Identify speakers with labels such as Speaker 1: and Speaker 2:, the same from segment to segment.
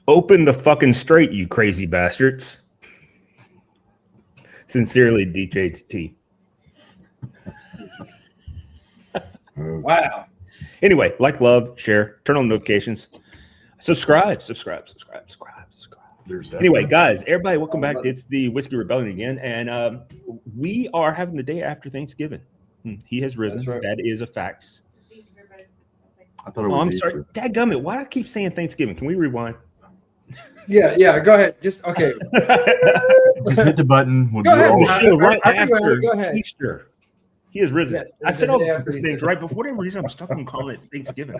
Speaker 1: Open the fucking straight, you crazy bastards. Sincerely, DJT.
Speaker 2: Wow.
Speaker 1: Anyway, like, love, share, turn on notifications, subscribe. Anyway, guys, everybody, welcome back. It's the Whiskey Rebellion again, and we are having the day after Thanksgiving. He has risen.
Speaker 2: That's right.
Speaker 1: That is a fact.
Speaker 3: I thought it was
Speaker 1: I'm
Speaker 3: Easter.
Speaker 1: sorry. Dadgummit, why do I keep saying Thanksgiving? Can we rewind?
Speaker 2: Yeah. Go ahead. Just okay.
Speaker 3: Just hit the button. We'll
Speaker 2: Go
Speaker 3: do
Speaker 2: ahead.
Speaker 3: all-
Speaker 1: The show right
Speaker 2: I can go
Speaker 1: after
Speaker 2: ahead. Go ahead.
Speaker 1: Easter. He has risen.
Speaker 2: Yes,
Speaker 1: I said all
Speaker 2: the day after
Speaker 1: these things
Speaker 2: Easter.
Speaker 1: right, but for whatever reason, I'm stuck on calling it Thanksgiving.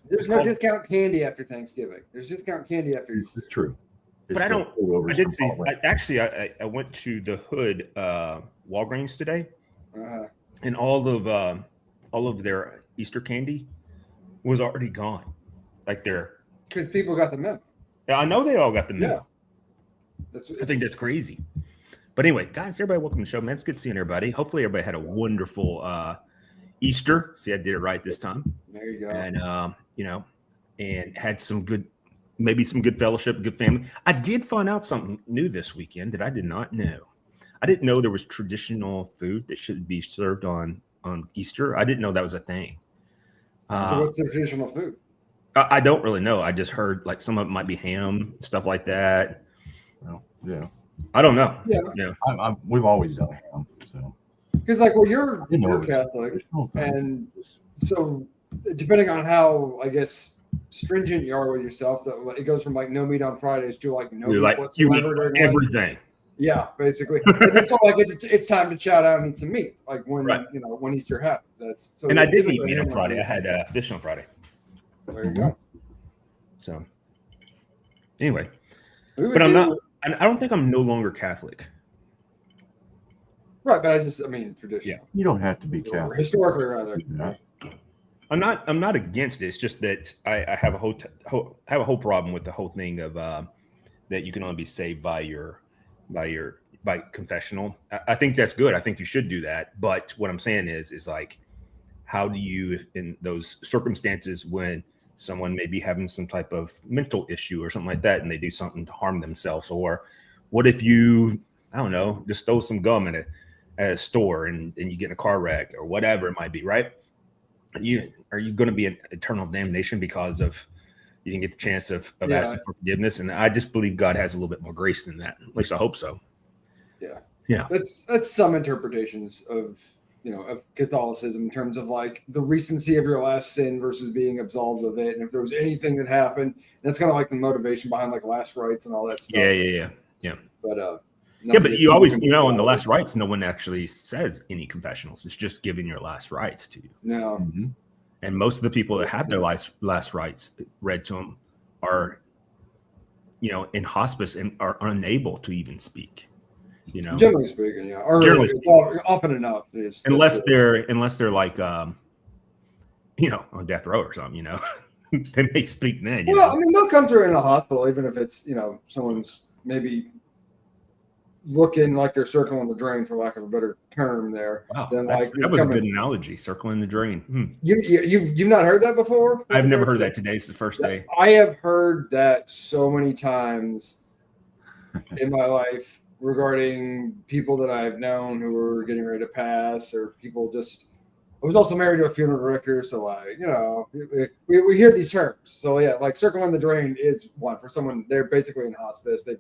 Speaker 2: There's no discount candy after Thanksgiving. There's discount candy after
Speaker 3: This
Speaker 2: Easter.
Speaker 3: is true.
Speaker 1: But I don't. I did see. I went to the Hood Walgreens today, and all of their Easter candy was already gone. Like
Speaker 2: because people got the memo.
Speaker 1: Yeah, I know they all got the memo.
Speaker 2: Yeah.
Speaker 1: I think that's crazy. But anyway, guys, everybody, welcome to the show, man. It's good seeing everybody. Hopefully, everybody had a wonderful Easter. See, I did it right this time.
Speaker 2: There you go.
Speaker 1: And and had some good fellowship, good family. I did find out something new this weekend that I did not know. I didn't know there was traditional food that should be served on Easter. I didn't know that was a thing.
Speaker 2: So what's the traditional food?
Speaker 1: I don't really know. I just heard like some of it might be ham, stuff like that.
Speaker 3: Well, yeah.
Speaker 1: I don't know.
Speaker 2: Yeah.
Speaker 3: We've always done ham. So.
Speaker 2: Because you're
Speaker 3: it's
Speaker 2: Catholic,
Speaker 3: traditional thing.
Speaker 2: and so depending on how I guess stringent you are with yourself, it goes from like no meat on Fridays to like no meat whatsoever during
Speaker 1: everything.
Speaker 2: Yeah, basically. And then so like it's time to chow down and eat some meat, like when when Easter happens. That's so.
Speaker 1: And I did eat meat on Friday. I had fish on Friday.
Speaker 2: There you go.
Speaker 1: So anyway, but I'm not. I don't think I'm no longer Catholic.
Speaker 2: Right, but tradition.
Speaker 1: Yeah.
Speaker 3: You don't have to be Catholic.
Speaker 2: Historically, rather.
Speaker 3: Yeah.
Speaker 1: I'm not against it. It's just that I have a whole problem with the whole thing of that you can only be saved by confessional. I think that's good. I think you should do that. But what I'm saying is like, how do you, in those circumstances when someone may be having some type of mental issue or something like that, and they do something to harm themselves, or what if you, I don't know, just stole some gum at a store and you get in a car wreck or whatever it might be, right? Are you going to be in eternal damnation because of you didn't get the chance of asking for forgiveness? And I just believe God has a little bit more grace than that. At least I hope so. Yeah.
Speaker 2: That's some interpretations of Catholicism in terms of like the recency of your last sin versus being absolved of it. And if there was anything that happened, that's kind of like the motivation behind like last rites and all that stuff.
Speaker 1: Yeah.
Speaker 2: But
Speaker 1: but you always, in the last rites, no one actually says any confessionals. It's just giving your last rites to you.
Speaker 2: No.
Speaker 3: Mm-hmm.
Speaker 1: And most of the people that have their last rites read to them are, in hospice and are unable to even speak.
Speaker 2: Generally speaking, yeah. Or often enough.
Speaker 1: Unless they're like, on death row or something, they may speak then.
Speaker 2: Well, they'll come through in a hospital, even if it's, someone's maybe looking like they're circling the drain, for lack of a better term there.
Speaker 1: Wow,
Speaker 2: then
Speaker 1: that was a good analogy, circling the drain.
Speaker 2: You've not heard that before?
Speaker 1: I've never heard that. Today's the first day.
Speaker 2: I have heard that so many times in my life regarding people that I've known who were getting ready to pass, or people just. I was also married to a funeral director, so we hear these terms. So yeah, like circling the drain is one for someone. They're basically in hospice. It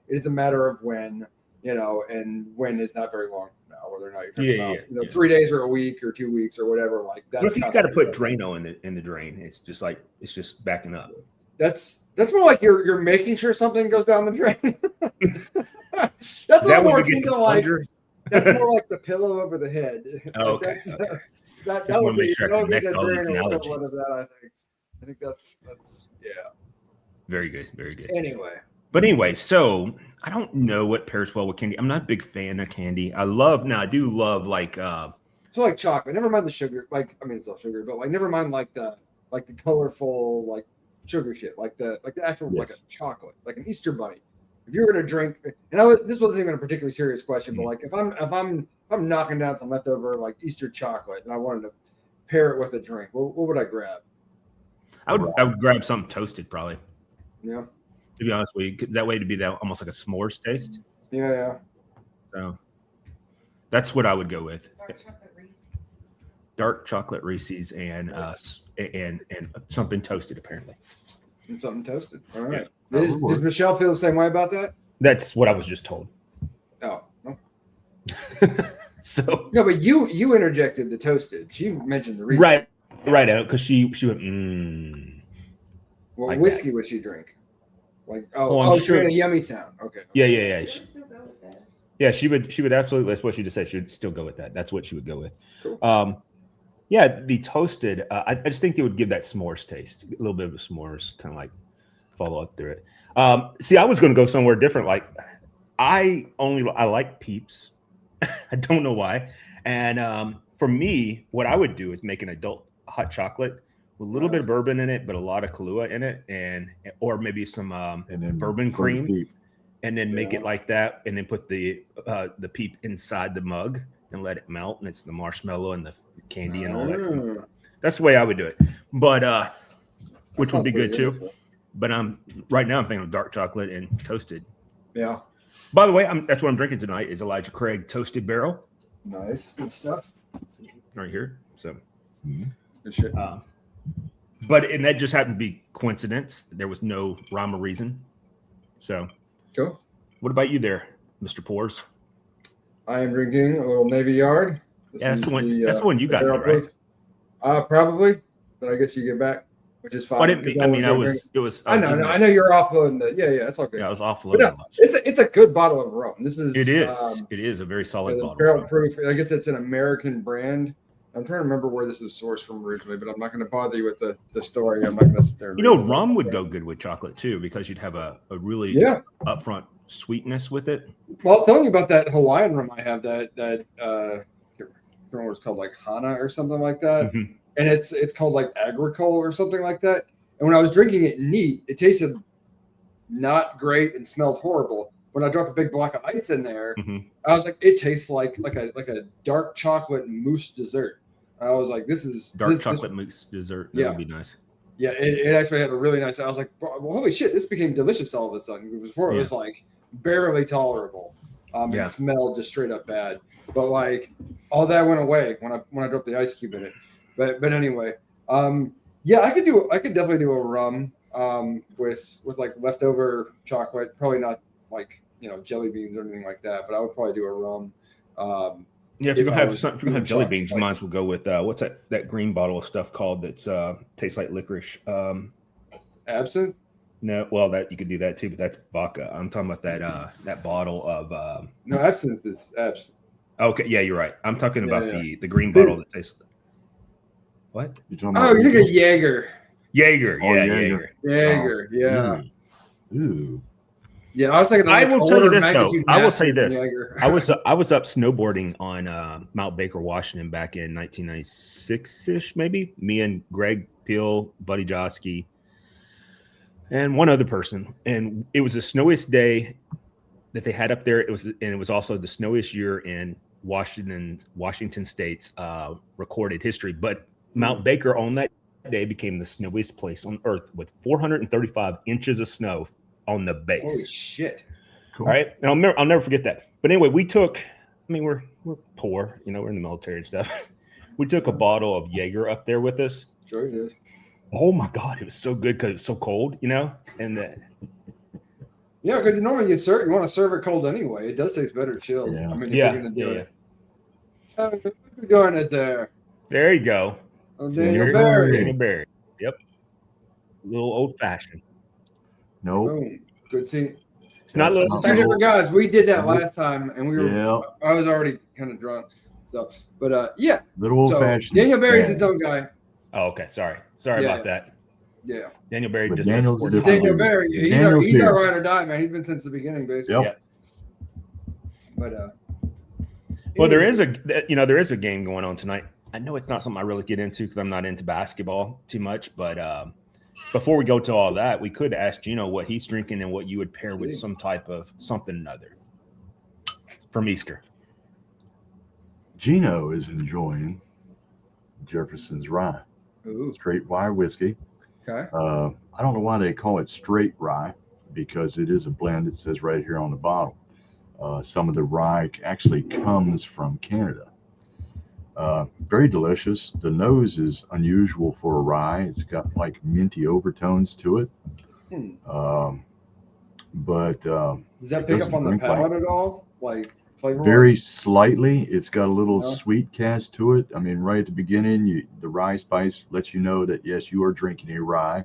Speaker 2: is a matter of when, and when is not very long now, whether or not you're talking about 3 days or a week or 2 weeks or whatever. Like that's.
Speaker 1: What if you've got to put Drano in the drain? It's just backing up.
Speaker 2: That's more like you're making sure something goes down the drain. That's more akin to like. That's more like the pillow over the head.
Speaker 1: Oh, okay.
Speaker 2: That would be
Speaker 1: sure I connect all these analogies.
Speaker 2: Of that, I think that's
Speaker 1: very good, very good.
Speaker 2: Anyway,
Speaker 1: so I don't know what pairs well with candy. I'm not a big fan of candy. I do love like
Speaker 2: so like chocolate. Never mind the sugar. It's all sugar, but never mind like the colorful like sugar shit, like the actual like a chocolate, like an Easter bunny. If you're gonna drink, and this wasn't even a particularly serious question, but like if I'm knocking down some leftover like Easter chocolate and I wanted to pair it with a drink, what would I grab?
Speaker 1: I would grab something toasted probably.
Speaker 2: Yeah.
Speaker 1: to be honest with you. 'Cause that way to be that almost like a s'mores taste.
Speaker 2: Yeah.
Speaker 1: So that's what I would go with.
Speaker 4: Dark chocolate Reese's.
Speaker 1: Dark chocolate Reese's and something toasted apparently.
Speaker 2: And something toasted. All right.
Speaker 3: Yeah.
Speaker 2: Does Michelle feel the same way about that?
Speaker 1: That's what I was just told.
Speaker 2: Oh, no.
Speaker 1: So
Speaker 2: No, but you interjected the toasted. She mentioned the Reese's.
Speaker 1: right, because she went.
Speaker 2: What
Speaker 1: like
Speaker 2: whiskey
Speaker 1: that.
Speaker 2: would she drink? Like
Speaker 1: I'm
Speaker 2: she
Speaker 1: sure-
Speaker 2: made a yummy sound. Okay.
Speaker 1: Yeah.
Speaker 4: I would still go with that.
Speaker 1: Yeah, she would absolutely. That's what she just said. She would still go with that. That's what she would go with.
Speaker 2: Cool.
Speaker 1: Yeah, the toasted. I just think they would give that s'mores taste, a little bit of a s'mores, kind of like follow up through it. See, I was going to go somewhere different. Like, I like Peeps. I don't know why. And for me, what I would do is make an adult hot chocolate with a little bit of bourbon in it, but a lot of Kahlua in it, or maybe some
Speaker 3: And then
Speaker 1: bourbon cream.
Speaker 3: Peep.
Speaker 1: And then make
Speaker 2: Yeah.
Speaker 1: it like that, and then put the Peep inside the mug and let it melt, and it's the marshmallow and the candy and all that. That's the way I would do it, but which would be good too. But right now I'm thinking of dark chocolate and toasted.
Speaker 2: Yeah.
Speaker 1: By the way, that's what I'm drinking tonight is Elijah Craig Toasted Barrel
Speaker 2: Nice. Good stuff.
Speaker 1: right here. So,
Speaker 2: Good shit.
Speaker 1: and that just happened to be coincidence. There was no rhyme or reason. So,
Speaker 2: Cool.
Speaker 1: what about you there, Mr. Pours?
Speaker 2: I am drinking a little Navy Yard.
Speaker 1: Yeah, that's the one. That's the one you got,
Speaker 2: barrel
Speaker 1: right?
Speaker 2: proof. Probably, but I guess you get back, which is fine.
Speaker 1: Well, I didn't.
Speaker 2: 'cause
Speaker 1: I mean,
Speaker 2: won't drink
Speaker 1: it was.
Speaker 2: I know you're offloading the. Yeah, it's okay.
Speaker 1: Yeah, I was
Speaker 2: But
Speaker 1: offloading.
Speaker 2: no, it's a good bottle of rum. This is.
Speaker 1: It is. It is a very solid
Speaker 2: the
Speaker 1: bottle.
Speaker 2: barrel proof. I guess it's an American brand. I'm trying to remember where this is sourced from originally, but I'm not going to bother you with the story. I'm not going to sit there. and
Speaker 1: You know,
Speaker 2: read it.
Speaker 1: rum would go good with chocolate too because you'd have a really upfront sweetness with it.
Speaker 2: Well, I was telling you about that Hawaiian rum I have that I can't remember what it's called, like Hana or something like that.
Speaker 1: Mhm.
Speaker 2: And it's called like Agricole or something like that. And when I was drinking it neat, it tasted not great and smelled horrible. When I dropped a big block of ice in there,
Speaker 1: Mhm.
Speaker 2: I was like, it tastes like a dark chocolate mousse dessert. I was like, this is
Speaker 1: Dark chocolate mousse dessert. That would be nice.
Speaker 2: Yeah, it actually had a really nice. I was like, holy shit, this became delicious all of a sudden. Before it was like barely tolerable. It smelled just straight up bad. But like all that went away when I dropped the ice cube in it. But anyway, I could definitely do a rum with like leftover chocolate. Probably not like jelly beans or anything like that. But I would probably do a rum.
Speaker 1: If you're gonna have jelly beans, you might as well go with what's that green bottle of stuff called that's tastes like licorice.
Speaker 2: Absinthe?
Speaker 1: No, well that you could do that too, but that's vodka. I'm talking about that bottle of
Speaker 2: No, absinthe is absinthe.
Speaker 1: Okay, yeah, you're right. I'm talking about the green
Speaker 2: Dude.
Speaker 1: bottle that tastes. What?
Speaker 3: You're talking
Speaker 2: Oh, you think of Jaeger.
Speaker 1: Jaeger,
Speaker 3: Oh,
Speaker 1: yeah,
Speaker 3: Jaeger.
Speaker 2: Jaeger, yeah.
Speaker 3: Ooh.
Speaker 2: Yeah, I was thinking.
Speaker 1: I will tell you this though.
Speaker 2: magnitude
Speaker 1: I will
Speaker 2: massive
Speaker 1: tell you this.
Speaker 2: Jaeger.
Speaker 1: I was up snowboarding on Mount Baker, Washington, back in 1996-ish, maybe. Me and Greg Peel, Buddy Josky, and one other person. And it was the snowiest day that they had up there. It was also the snowiest year in Washington State's recorded history. But Mount Baker on that day became the snowiest place on Earth with 435 inches of snow on the base.
Speaker 2: Holy shit!
Speaker 3: Cool.
Speaker 1: All right, and I'll never forget that. But anyway, we're poor, we're in the military and stuff. We took a bottle of Jaeger up there with us.
Speaker 2: Sure it is.
Speaker 1: Oh my God, it was so good because it's so cold, and
Speaker 2: Yeah, because normally you want to serve it cold anyway. It does taste better chilled.
Speaker 3: Yeah.
Speaker 2: I mean, if you're gonna do it.
Speaker 1: yeah.
Speaker 2: We're doing it there.
Speaker 1: There you go.
Speaker 2: Oh, Daniel
Speaker 3: Jaeger.
Speaker 2: Barry.
Speaker 1: Daniel Barry. Yep. A little old fashioned.
Speaker 3: Nope.
Speaker 2: Boom. Good see.
Speaker 1: It's not a little.
Speaker 3: That's
Speaker 2: Thank you for guys. We did that
Speaker 3: Nope.
Speaker 2: last time, and we were.
Speaker 3: Yeah.
Speaker 2: I was already kind of drunk. So, but yeah.
Speaker 3: Little old
Speaker 2: So
Speaker 3: fashioned.
Speaker 2: Daniel Barry's his own guy.
Speaker 1: Oh, okay. Sorry
Speaker 2: Yeah.
Speaker 1: about that.
Speaker 2: Yeah.
Speaker 1: Daniel Barry
Speaker 3: But
Speaker 1: just
Speaker 3: Daniel's
Speaker 1: does
Speaker 3: a
Speaker 1: sports.
Speaker 3: different
Speaker 2: Daniel
Speaker 3: dude.
Speaker 2: Barry. He's
Speaker 3: Daniel's
Speaker 2: our
Speaker 3: here.
Speaker 2: ride or die, man. He's been since the beginning, basically.
Speaker 3: Yep.
Speaker 2: But
Speaker 1: Well, there is a game going on tonight. I know it's not something I really get into because I'm not into basketball too much. But before we go to all that, we could ask Gino what he's drinking and what you would pair with some type of something or another from Easter.
Speaker 3: Gino is enjoying Jefferson's rye,
Speaker 2: Ooh,
Speaker 3: straight rye whiskey.
Speaker 2: okay.
Speaker 3: I don't know why they call it straight rye, because it is a blend. It says right here on the bottle. Some of the rye actually comes from Canada. Very delicious. The nose is unusual for a rye. It's got like minty overtones to it. But
Speaker 2: does that pick up on the palate at all? Like flavor?
Speaker 3: Very slightly. It's got a little
Speaker 2: Yeah.
Speaker 3: sweet cast to it. I mean, right at the beginning, the rye spice lets you know that yes, you are drinking a rye.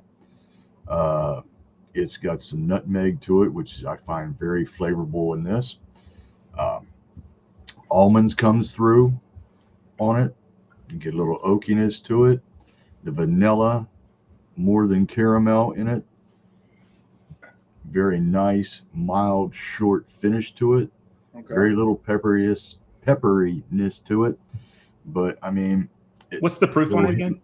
Speaker 3: It's got some nutmeg to it, which I find very flavorful in this. Almonds comes through on it. You get a little oakiness to it. The vanilla, more than caramel in it. Very nice, mild, short finish to it.
Speaker 2: Okay.
Speaker 3: Very little pepperiness to it. But I mean,
Speaker 1: what's the proof on it again?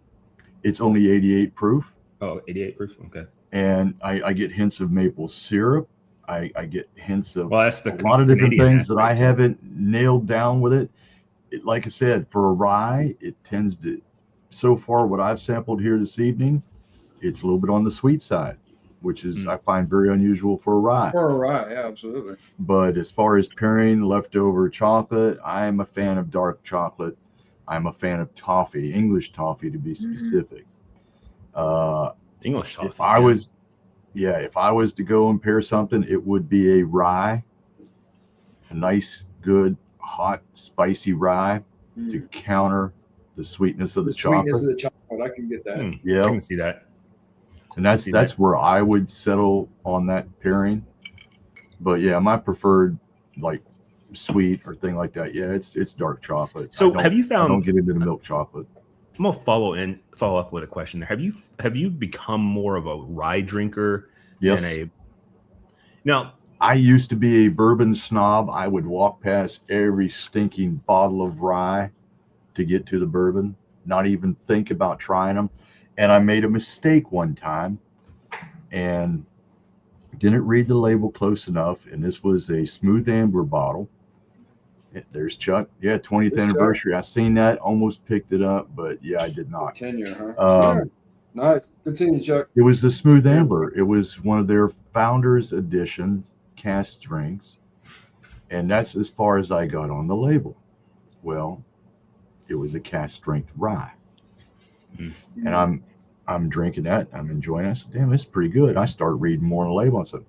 Speaker 3: It's only 88 proof.
Speaker 1: Oh, 88 proof. Okay.
Speaker 3: And I get hints of maple syrup. I get hints of
Speaker 1: that's
Speaker 3: a lot of different things that I haven't nailed down with it. Like I said, for a rye, it tends to, so far what I've sampled here this evening, it's a little bit on the sweet side, which is I find very unusual for a rye.
Speaker 2: For a rye, yeah, absolutely.
Speaker 3: But as far as pairing leftover chocolate, I'm a fan of dark chocolate. I'm a fan of toffee, English toffee to be specific.
Speaker 1: English toffee.
Speaker 3: If I was to go and pair something, it would be a rye, a nice, good, hot, spicy rye to counter the sweetness of the chocolate.
Speaker 2: Sweetness of the chocolate, I can get that.
Speaker 3: Yeah,
Speaker 1: I can see that.
Speaker 3: And that's where I would settle on that pairing. But yeah, my preferred like sweet or thing like that. Yeah, it's dark chocolate.
Speaker 1: So have you found?
Speaker 3: I don't get into the milk chocolate.
Speaker 1: I'm gonna follow up with a question there. Have you become more of a rye drinker?
Speaker 3: Yes.
Speaker 1: Now,
Speaker 3: I used to be a bourbon snob. I would walk past every stinking bottle of rye to get to the bourbon, not even think about trying them. And I made a mistake one time and didn't read the label close enough. And this was a smooth amber bottle. There's Chuck. Yeah, 20th anniversary. I seen that, almost picked it up, but yeah, I did not.
Speaker 2: Tenure, huh? Nice. Continue, Chuck.
Speaker 3: It was the smooth amber. It was one of their founders editions cast drinks, and that's as far as I got on the label. Well, it was a cast strength rye, and I'm drinking that. I'm enjoying it. I said, damn, it's pretty good. I started reading more on the label. I said,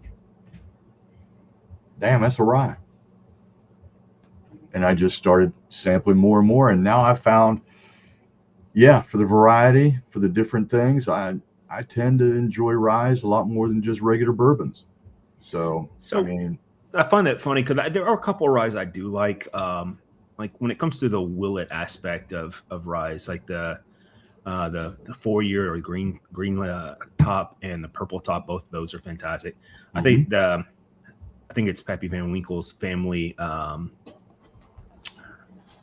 Speaker 3: damn, that's a rye. And I just started sampling more and more. And now I found, for the variety, for the different things, I tend to enjoy ryes a lot more than just regular bourbons. So I mean,
Speaker 1: I find that funny because there are a couple of ryes I do like when it comes to the willet aspect of ryes, like the 4-year or green top and the purple top. Both of those are fantastic. I think it's Pappy Van Winkle's family.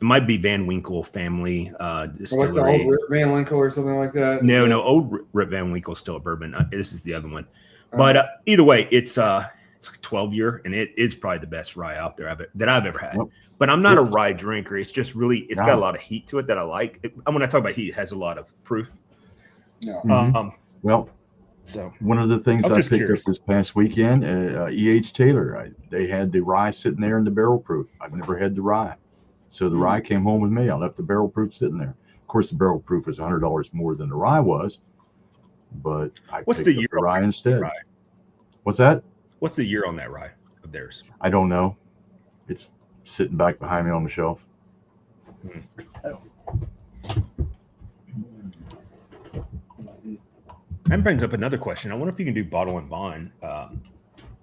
Speaker 1: It might be Van Winkle family distillery.
Speaker 2: Like the old Rip Van Winkle or something like that.
Speaker 1: No, old Rip Van Winkle's still a bourbon. This is the other one. But either way, it's like 12-year, and it's probably the best rye out there that I've ever had. Yep. But I'm not a rye drinker. It's just really, it's got a lot of heat to it that I like. When I talk about heat, it has a lot of proof.
Speaker 3: Yeah. So one of the things I picked up this past weekend, E.H. Taylor, they had the rye sitting there in the barrel proof. I've never had the rye. So the rye came home with me. I left the barrel proof sitting there. Of course, the barrel proof was $100 more than the rye was, but I picked up the rye instead. Rye? What's that?
Speaker 1: What's the year on that rye of theirs?
Speaker 3: I don't know. It's sitting back behind me on the shelf.
Speaker 1: That brings up another question. I wonder if you can do bottle and bond of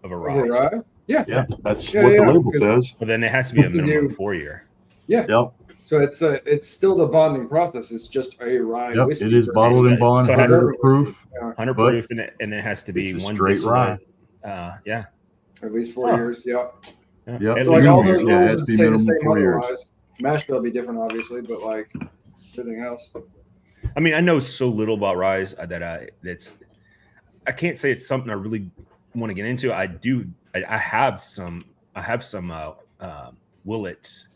Speaker 1: a rye.
Speaker 2: Yeah,
Speaker 3: that's what the label says.
Speaker 1: But then it has to be a minimum of 4-year.
Speaker 2: Yeah.
Speaker 3: Yep.
Speaker 2: So it's still the bonding process. It's just a rye whiskey.
Speaker 3: It is bottled and bond, 100 proof.
Speaker 1: 100 proof, and it has to be one
Speaker 3: straight rye.
Speaker 2: At least 4 years. Yeah.
Speaker 3: Yeah.
Speaker 2: So like all those rules stay the same otherwise. Mash bill will be different, obviously, but like everything else.
Speaker 1: I mean, I know so little about ryes that I can't say it's something I really want to get into. I have some Willett's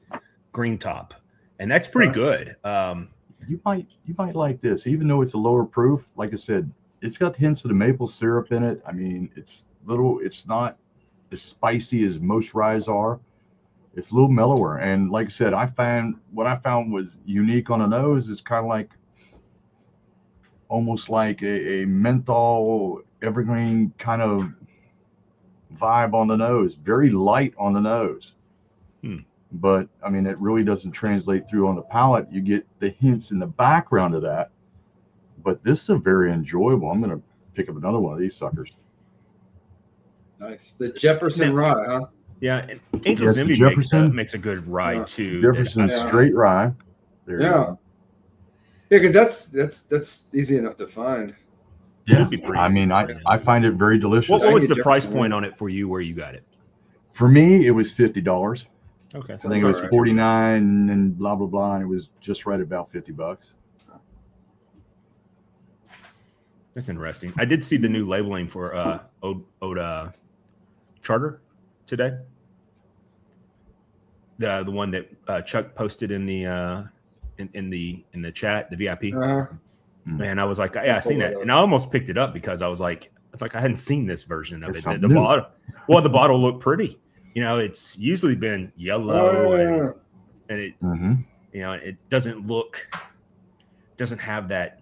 Speaker 1: green top, and that's pretty good.
Speaker 3: You might like this, even though it's a lower proof. Like I said, it's got hints of the maple syrup in it. I mean, it's little. It's not as spicy as most ryes are. It's a little mellower, and like I said, what I found was unique on the nose is kind of like almost like a menthol evergreen kind of vibe on the nose. Very light on the nose. But I mean, it really doesn't translate through on the palate. You get the hints in the background of that. But this is a very enjoyable. I'm going to pick up another one of these suckers.
Speaker 2: Nice. The Jefferson rye, huh?
Speaker 1: Yeah, and Angel's Envy makes a good rye too.
Speaker 3: Jefferson straight rye. There you go.
Speaker 2: Yeah, because that's easy enough to find.
Speaker 3: Yeah, I mean, I find it very delicious.
Speaker 1: What was the price point on it for you? Where you got it?
Speaker 3: For me, it was $50.
Speaker 1: Okay,
Speaker 3: I think it was 49 and blah blah blah, and it was just right about $50.
Speaker 1: That's interesting. I did see the new labeling for Ode Charter today. The one that Chuck posted in the chat, the VIP. Man, I was like, yeah, I seen that, and I almost picked it up because I was like, I hadn't seen this version of it. The bottle looked pretty. You know, it's usually been yellow, and it, you know, it doesn't have that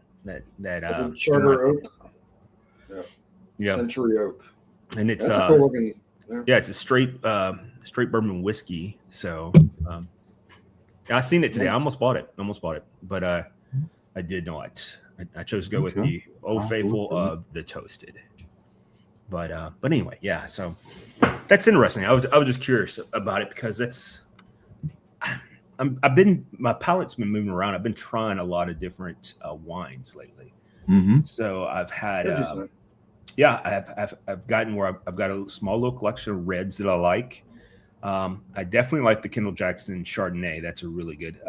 Speaker 2: Charter oak.
Speaker 1: Yeah,
Speaker 2: Century oak.
Speaker 1: And it's
Speaker 2: cool looking,
Speaker 1: it's a straight bourbon whiskey. So I seen it today. I almost bought it, but I did not. I chose to go with the Old Faithful of the toasted. But anyway, yeah. So that's interesting. I was just curious about it because my palate's been moving around. I've been trying a lot of different wines lately. So I've had I've gotten where I've got a small little collection of reds that I like. I definitely like the Kendall Jackson Chardonnay. That's a really good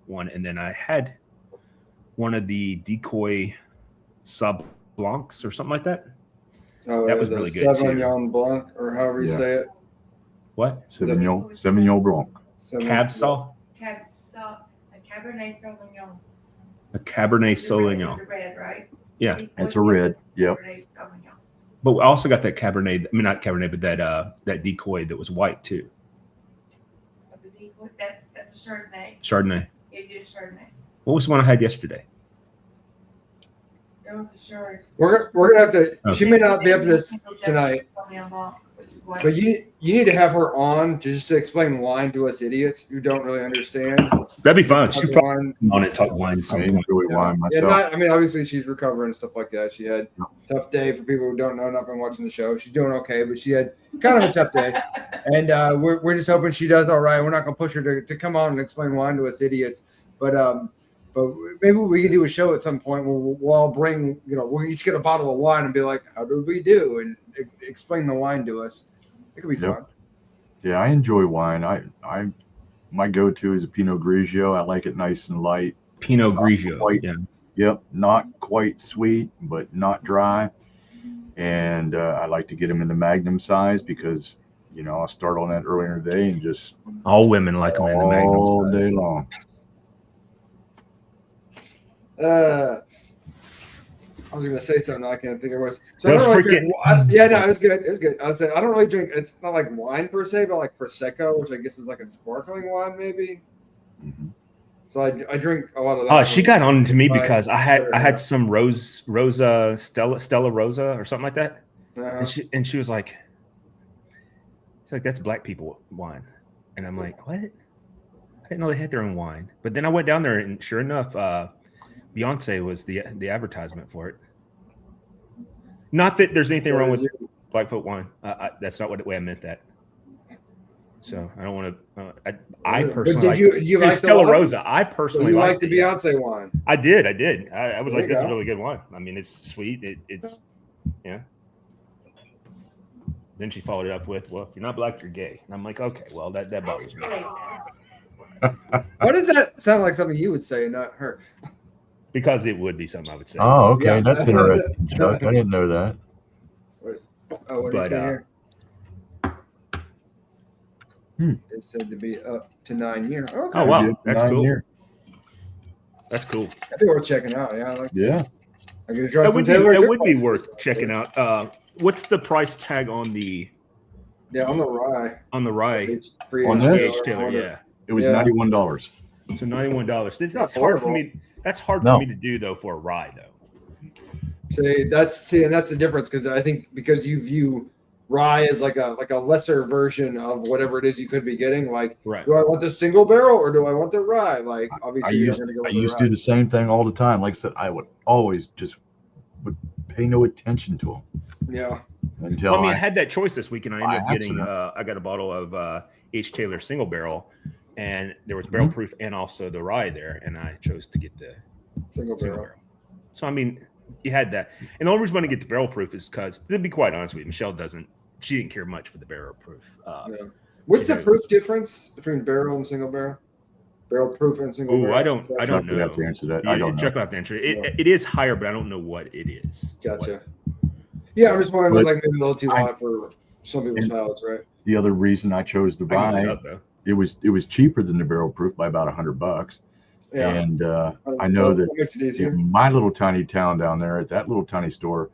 Speaker 1: one. And then I had one of the Decoy Sauv Blancs or something like that.
Speaker 2: Oh,
Speaker 1: that was really good
Speaker 2: Sauvignon Blanc, or however you say it.
Speaker 1: What?
Speaker 3: Sauvignon Blanc.
Speaker 1: Cab Sauv?
Speaker 4: A Cabernet Sauvignon.
Speaker 1: A Cabernet Sauvignon.
Speaker 4: It's a red, right?
Speaker 1: Yeah.
Speaker 3: It's a red. Yep.
Speaker 1: But we also got that Cabernet. I mean, not Cabernet, but that Decoy that was white too.
Speaker 4: The Decoy, that's a Chardonnay.
Speaker 1: Chardonnay.
Speaker 4: It is Chardonnay.
Speaker 1: What was the one I had yesterday?
Speaker 4: That was a Chardonnay.
Speaker 2: We're gonna have to. Okay. She may not be up to this tonight. But you need to have her on just to explain wine to us idiots who don't really understand.
Speaker 1: That'd be fun. She'd probably on and talk wine.
Speaker 3: I enjoy wine myself.
Speaker 2: I mean, obviously she's recovering and stuff like that. She had a tough day. For people who don't know, not been watching the show, she's doing okay, but she had kind of a tough day. And we're just hoping she does all right. We're not gonna push her to come on and explain wine to us idiots. But maybe we can do a show at some point where we'll all bring, we'll each get a bottle of wine and be like, how did we do? And explain the wine to us. It could be fun.
Speaker 3: Yeah, I enjoy wine. My go-to is a Pinot Grigio. I like it nice and light.
Speaker 1: Pinot Grigio.
Speaker 3: Yep, not quite sweet, but not dry. And I like to get them in the Magnum size because, I'll start on that earlier in the day and just
Speaker 1: all women like them in the Magnum
Speaker 3: all
Speaker 1: size.
Speaker 3: day long.
Speaker 2: I was going to say something. I can't think of what.
Speaker 1: So it was
Speaker 2: it was good. It was good. I was saying I don't really drink. It's not like wine per se, but like prosecco, which I guess is like a sparkling wine, maybe. So I drink a lot of that.
Speaker 1: Oh, she got on to me because I had some Rosa Stella Rosa or something like that, and she was like, that's black people wine, and I'm like, what? I didn't know they had their own wine. But then I went down there, and sure enough, Beyonce was the advertisement for it. Not that there's anything wrong with Blackfoot wine. That's not what the way I meant that. So I don't want to. I personally.
Speaker 2: But did you like
Speaker 1: Stella Rosa? I personally
Speaker 2: like the Beyonce wine.
Speaker 1: I did. I was like, this is a really good wine. I mean, it's sweet. It's yeah. Then she followed it up with, "Well, if you're not black, you're gay." And I'm like, okay, well, that bothers me.
Speaker 2: Why does that sound like something you would say, not her?
Speaker 1: Because it would be something I would say.
Speaker 3: Oh, okay. That's interesting, Chuck. I didn't know that.
Speaker 2: What do you say here? It said to be up to 9 years. Okay.
Speaker 1: Oh, wow. That's cool. That's cool.
Speaker 2: I think worth checking out. Yeah. I like
Speaker 3: yeah.
Speaker 2: I could try
Speaker 1: that would be worth checking out. what's the price tag on the
Speaker 2: on the rye.
Speaker 1: It's
Speaker 2: Free
Speaker 3: On
Speaker 2: H.
Speaker 3: this?
Speaker 1: H. Taylor, yeah.
Speaker 3: It was
Speaker 2: Yeah.
Speaker 3: $91.
Speaker 1: So $91.
Speaker 2: Not
Speaker 1: That's hard for
Speaker 2: horrible.
Speaker 1: me. That's hard
Speaker 3: No.
Speaker 1: for me to do though for a rye though.
Speaker 2: And that's the difference, because I think because you view rye as like a lesser version of whatever it is you could be getting. Like,
Speaker 1: Right.
Speaker 2: do I want the single barrel or do I want the rye? Like, obviously, you're going to go with
Speaker 3: I
Speaker 2: the
Speaker 3: used
Speaker 2: rye.
Speaker 3: to do the same thing all the time. Like I said, I would always just would pay no attention to them
Speaker 2: Yeah.
Speaker 3: until
Speaker 1: Well, I mean, I had that choice this week, and I ended up
Speaker 3: by
Speaker 1: getting.
Speaker 3: accident.
Speaker 1: I got a bottle of H. Taylor single barrel, and there was barrel proof and also the rye there, and I chose to get the
Speaker 2: Single
Speaker 1: single
Speaker 2: barrel.
Speaker 1: barrel. So I mean, you had that, and the only reason I want to get the barrel proof is because, to be quite honest with you, Michelle she didn't care much for the barrel proof.
Speaker 2: Yeah. What's the proof difference between barrel and single barrel? Barrel proof and single barrel.
Speaker 1: I don't
Speaker 3: Chuck would
Speaker 1: know.
Speaker 3: have to answer that. I don't know.
Speaker 1: Chuck will have to answer it. It is higher, but I don't know what it is.
Speaker 2: Gotcha. Yeah, I'm just wondering, it was
Speaker 3: But
Speaker 2: like maybe a little too hot for some people's palates, right?
Speaker 3: The other reason I chose the
Speaker 1: I can look it
Speaker 3: rye,
Speaker 1: up, though.
Speaker 3: it was cheaper than the barrel proof by about $100.
Speaker 2: Yeah.
Speaker 3: And I know that
Speaker 2: makes it easier.
Speaker 3: in my little tiny town down there at that little tiny store,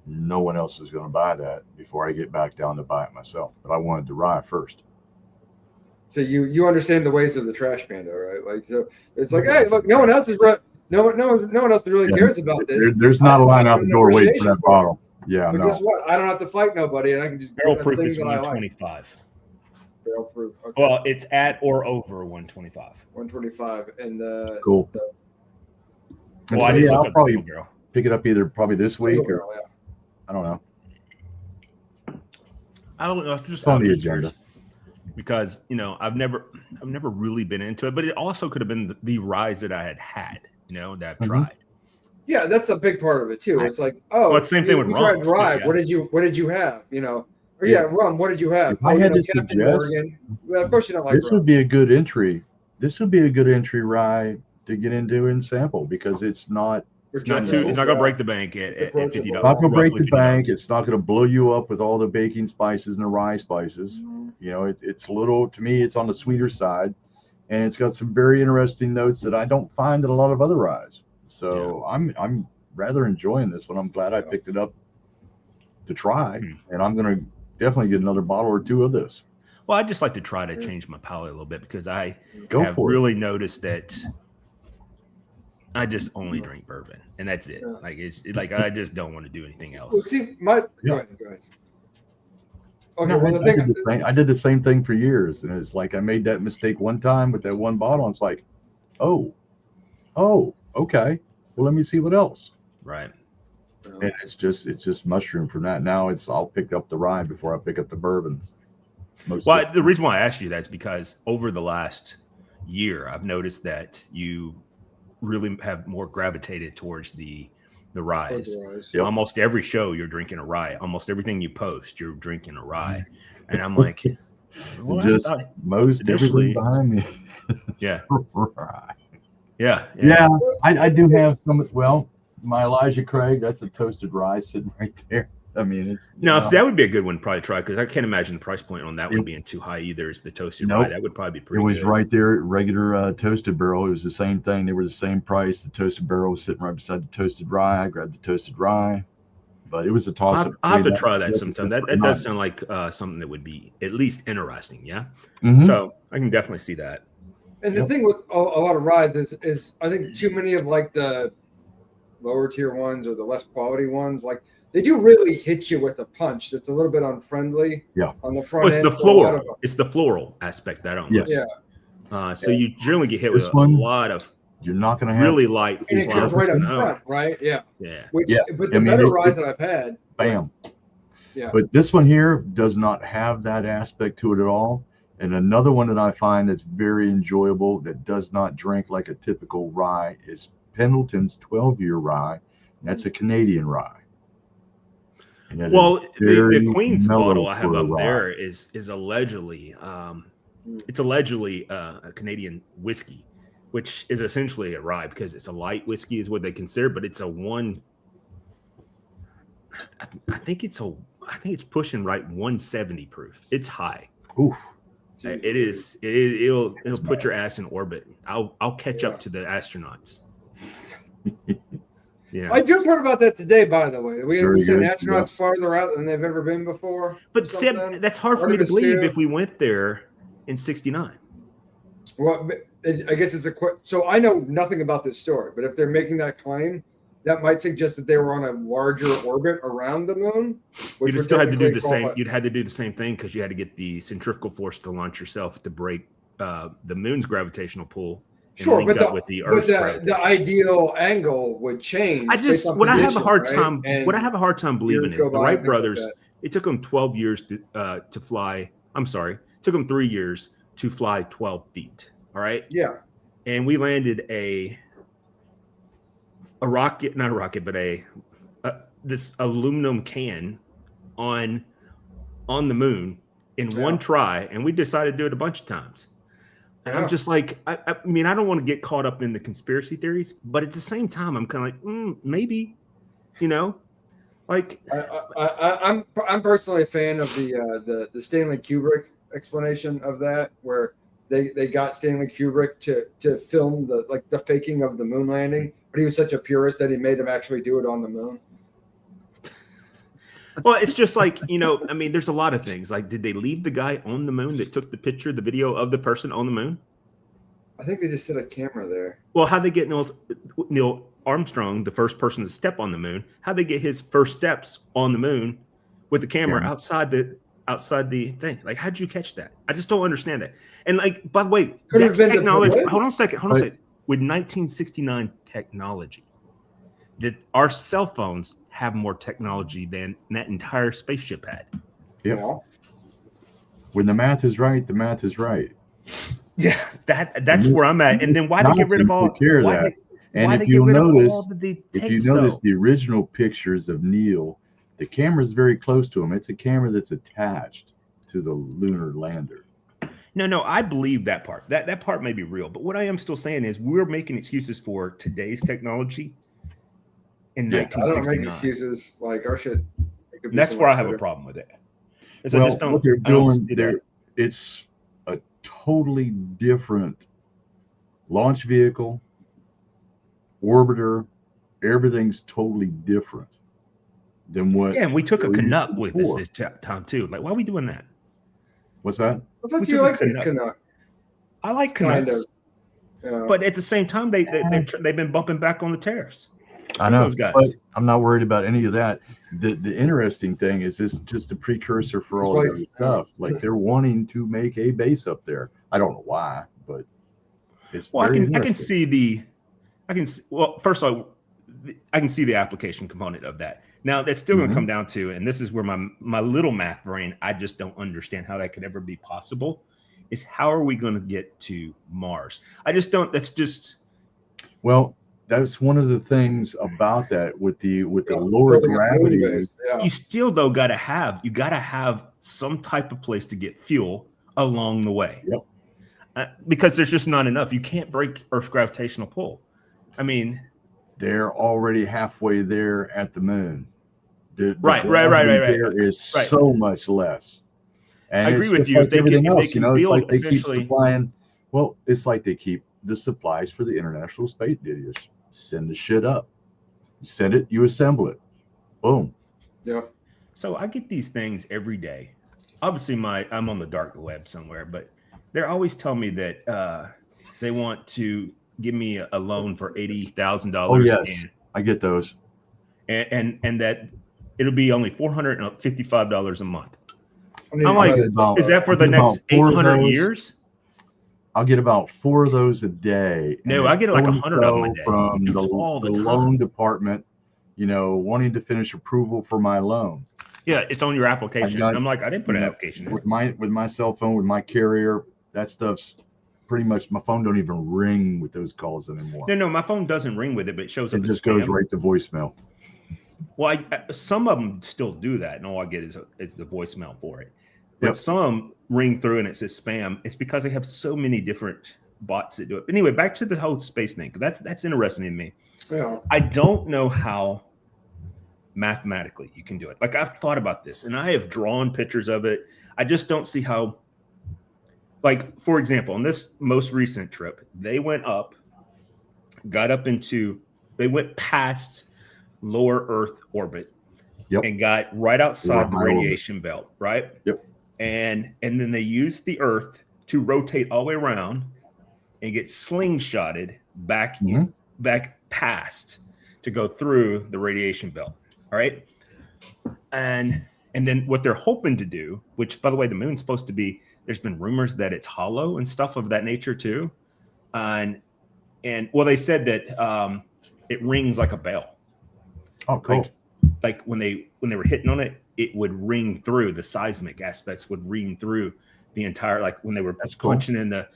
Speaker 3: no one else is going to buy that before I get back down to buy it myself. But I wanted the rye first.
Speaker 2: So you understand the ways of the trash panda, right? Like, so it's like, hey, look, no one else really cares about this.
Speaker 3: There's not a line out the door waiting for that
Speaker 2: appreciation
Speaker 3: bottle. Yeah,
Speaker 2: But
Speaker 3: no.
Speaker 2: guess what? I don't have to fight nobody, and I can just
Speaker 1: Barrel
Speaker 2: get a
Speaker 1: proof
Speaker 2: thing
Speaker 1: is
Speaker 2: that I like.
Speaker 1: 125.
Speaker 2: Barrel proof. Okay.
Speaker 1: Well, it's at or over 125.
Speaker 2: 125, and
Speaker 3: Cool. And
Speaker 1: Well,
Speaker 3: so,
Speaker 1: I didn't
Speaker 3: yeah,
Speaker 1: look
Speaker 3: I'll
Speaker 1: up
Speaker 3: probably
Speaker 1: single barrel.
Speaker 3: pick it up either probably this week
Speaker 2: single
Speaker 3: or
Speaker 2: barrel, yeah.
Speaker 3: I don't know.
Speaker 1: I don't know.
Speaker 3: It's on the agenda.
Speaker 1: Because I've never really been into it, but it also could have been the ryes that I had, that I've tried.
Speaker 2: Yeah, that's a big part of it too. It's like,
Speaker 1: Well, it's the same thing with
Speaker 2: you tried
Speaker 1: rums,
Speaker 2: rye.
Speaker 1: yeah.
Speaker 2: What did you have? Or
Speaker 3: Yeah.
Speaker 2: rum. What did you have?
Speaker 3: If I had to
Speaker 2: Captain
Speaker 3: suggest,
Speaker 2: Morgan. Well, of course you don't like
Speaker 3: this
Speaker 2: rum.
Speaker 3: would be a good entry. This would be a good entry rye to get into and sample because it's not
Speaker 1: It's not going to break the bank at $50.
Speaker 3: It's not going to break
Speaker 1: roughly
Speaker 3: the bank.
Speaker 1: $50.
Speaker 3: It's not going to blow you up with all the baking spices and the rye spices. It's a little, to me, it's on the sweeter side, and it's got some very interesting notes that I don't find in a lot of other ryes. So I'm rather enjoying this one. I'm glad I picked it up to try, and I'm going to definitely get another bottle or two of this.
Speaker 1: Well, I'd just like to try to change my palate a little bit because I
Speaker 3: Go
Speaker 1: have
Speaker 3: for it.
Speaker 1: really noticed that I just only drink bourbon, and that's it.
Speaker 2: Yeah.
Speaker 1: Like I just don't want to do anything else.
Speaker 2: Well, see, go ahead. Okay,
Speaker 3: No,
Speaker 2: well,
Speaker 3: I did the same thing for years, and it's like I made that mistake one time with that one bottle. And it's like, oh, okay. Well, let me see what else.
Speaker 1: Right.
Speaker 3: And it's just mushroom from that. Now I'll pick up the rye before I pick up the bourbons.
Speaker 1: Well, the reason why I asked you that is because over the last year, I've noticed that you really have more gravitated towards the ryes.
Speaker 3: Yep.
Speaker 1: Almost every show you're drinking a rye. Almost everything you post, you're drinking a rye. And I'm like, well,
Speaker 3: just most everything behind me.
Speaker 1: Yeah.
Speaker 3: Rye.
Speaker 1: Yeah.
Speaker 3: I do have some. Well, my Elijah Craig, that's a toasted rye sitting right there. I mean, it's
Speaker 1: so that would be a good one to probably try because I can't imagine the price point on that one being too high either. Is the toasted rye that would probably be pretty.
Speaker 3: It was
Speaker 1: good.
Speaker 3: right there, regular toasted barrel. It was the same thing. They were the same price. The toasted barrel was sitting right beside the toasted rye. I grabbed the toasted rye, but it was a toss up.
Speaker 1: I'll have to try that sometime. That does sound like something that would be at least interesting. Yeah.
Speaker 3: Mhm.
Speaker 1: So I can definitely see that.
Speaker 2: And the thing with a lot of ryes is I think too many of like the lower tier ones or the less quality ones, like they do really hit you with a punch that's a little bit unfriendly.
Speaker 3: Yeah.
Speaker 2: On the front
Speaker 1: Well, it's
Speaker 2: end.
Speaker 1: the floral. It's the floral aspect that I don't.
Speaker 3: Yes.
Speaker 2: Yeah.
Speaker 1: So you generally get hit
Speaker 3: This
Speaker 1: with
Speaker 3: one,
Speaker 1: a lot of
Speaker 3: You're not going to have
Speaker 1: really light.
Speaker 2: And it comes
Speaker 1: flowers.
Speaker 2: right up front, right? Yeah.
Speaker 1: Yeah.
Speaker 2: But the better ryes that I've had.
Speaker 3: bam.
Speaker 2: Yeah.
Speaker 3: But this one here does not have that aspect to it at all. And another one that I find that's very enjoyable that does not drink like a typical rye is Pendleton's 12-year rye. And that's a Canadian rye.
Speaker 1: Well, the Queen's
Speaker 3: mellow
Speaker 1: bottle I have
Speaker 3: for a
Speaker 1: up
Speaker 3: rye.
Speaker 1: there is allegedly it's allegedly a Canadian whiskey, which is essentially a rye because it's a light whiskey is what they consider, but it's a one. I think it's pushing right 170 proof. It's high.
Speaker 3: Oof.
Speaker 1: It is. It'll put your ass in orbit. I'll catch up to the astronauts. Yeah.
Speaker 2: I just heard about that today, by the way. We
Speaker 3: Very
Speaker 2: sent
Speaker 3: good,
Speaker 2: astronauts farther out than they've ever been before.
Speaker 1: But Seb,
Speaker 2: something.
Speaker 1: that's hard for me to
Speaker 2: Artemis
Speaker 1: believe
Speaker 2: 2.
Speaker 1: if we went there in 69.
Speaker 2: Well, I guess it's so I know nothing about this story, but if they're making that claim, that might suggest that they were on a larger orbit around the moon. Which
Speaker 1: You'd still have to do the same.
Speaker 2: qualify.
Speaker 1: You'd had to do the same thing because you had to get the centrifugal force to launch yourself to break the moon's gravitational pull. And
Speaker 2: Sure,
Speaker 1: link
Speaker 2: but
Speaker 1: up with the Earth's
Speaker 2: the
Speaker 1: gravitation.
Speaker 2: ideal angle would change.
Speaker 1: I just
Speaker 2: based on
Speaker 1: what I have a
Speaker 2: position,
Speaker 1: hard
Speaker 2: right?
Speaker 1: time
Speaker 2: And
Speaker 1: what I have a hard time believing
Speaker 2: years
Speaker 1: is
Speaker 2: go
Speaker 1: the
Speaker 2: by
Speaker 1: Wright
Speaker 2: and things like
Speaker 1: brothers.
Speaker 2: that.
Speaker 1: It took them 12 years to fly. I'm sorry, it took them 3 years to fly 12 feet. All right,
Speaker 2: Yeah,
Speaker 1: and we landed a rocket, not a rocket, but this aluminum can on the moon in one try, and we decided to do it a bunch of times. And I'm just like, I mean, I don't want to get caught up in the conspiracy theories, but at the same time, I'm kind of like, maybe, like
Speaker 2: I'm personally a fan of the Stanley Kubrick explanation of that, where they got Stanley Kubrick to film the faking of the moon landing, but he was such a purist that he made him actually do it on the moon.
Speaker 1: Well, it's just like, I mean, there's a lot of things. Like, did they leave the guy on the moon that took the video of the person on the moon?
Speaker 2: I think they just set a camera there.
Speaker 1: Well, how'd they get Neil Armstrong, the first person to step on the moon? How'd they get his first steps on the moon with the camera outside the thing? Like, how'd you catch that? I just don't understand that. And like, by the way, that's technology. Hold on a second. With 1969 technology, that our cell phones have more technology than that entire spaceship had.
Speaker 3: Yep. Yeah. When the math is right, the math is right.
Speaker 1: Yeah, that's where I'm at. And then why they get rid of all that?
Speaker 3: And if you notice, the original pictures of Neil, the camera is very close to him. It's a camera that's attached to the lunar lander.
Speaker 1: No, I believe that part. That part may be real, but what I am still saying is we're making excuses for today's technology. In 1969.
Speaker 2: I don't make excuses like our shit.
Speaker 1: That's where I have a problem with it.
Speaker 3: Well, I just don't, what they're doing there, it's a totally different launch vehicle, orbiter. Everything's totally different than what.
Speaker 1: Yeah, and we took a Canuck with us this time too. Like, why are we doing that?
Speaker 3: What's that?
Speaker 2: I thought you liked Canuck.
Speaker 1: I like Canucks, but at the same time, they've been bumping back on the tariffs.
Speaker 3: I know, but I'm not worried about any of that. The interesting thing is this just a precursor for all the other stuff. Like they're wanting to make a base up there. I don't know why, but it's
Speaker 1: well. I can see well, first of all, I can see the application component of that. Now that's still going to come down to, and this is where my little math brain, I just don't understand how that could ever be possible. Is how are we going to get to Mars? I just don't. That's just
Speaker 3: well. That's one of the things about that with the lower gravity.
Speaker 1: You still though gotta have some type of place to get fuel along the way.
Speaker 3: Yep.
Speaker 1: Because there's just not enough. You can't break Earth's gravitational pull. I mean,
Speaker 3: they're already halfway there at the moon.
Speaker 1: Right.
Speaker 3: There is so much less. And
Speaker 1: I agree with you.
Speaker 3: Like everything else, it's like they keep supplying. Well, it's like they keep the supplies for the International Space Station. Send the shit up. You send it, you assemble it. Boom.
Speaker 2: Yeah.
Speaker 1: So I get these things every day. Obviously, I'm on the dark web somewhere, but they're always telling me that they want to give me a loan for $80,000.
Speaker 3: Oh yes, I get those.
Speaker 1: And that it'll be only $455 a month.
Speaker 2: I'm
Speaker 1: like, is that for the next 800 years?
Speaker 3: I'll get about 4 of those a day.
Speaker 1: No, I get like 100 of them a day.
Speaker 3: From the loan department, wanting to finish approval for my loan.
Speaker 1: Yeah, it's on your application. I'm like, I didn't put an application in.
Speaker 3: With my cell phone, with my carrier, that stuff's pretty much, my phone don't even ring with those calls anymore.
Speaker 1: No, my phone doesn't ring with it, but it shows up.
Speaker 3: It just goes right to voicemail.
Speaker 1: Well, some of them still do that, and all I get is the voicemail for it. But some ring through and it says spam. It's because they have so many different bots that do it. But anyway, back to the whole space thing. That's interesting to me.
Speaker 2: Yeah.
Speaker 1: I don't know how mathematically you can do it. Like I've thought about this and I have drawn pictures of it. I just don't see how. Like, for example, on this most recent trip, they went up, they went past lower Earth orbit
Speaker 3: Yep.
Speaker 1: and got right outside the
Speaker 3: high orbit.
Speaker 1: radiation belt, right?
Speaker 3: Yep.
Speaker 1: And then they used the Earth to rotate all the way around and get slingshotted back back past to go through the radiation belt. All right. And then what they're hoping to do, which by the way, the moon's supposed to be, there's been rumors that it's hollow and stuff of that nature too. And well, they said that it rings like a bell.
Speaker 3: Oh, cool.
Speaker 1: Like when they were hitting on it, it would ring through. The seismic aspects would ring through the entire, like when they were punching in the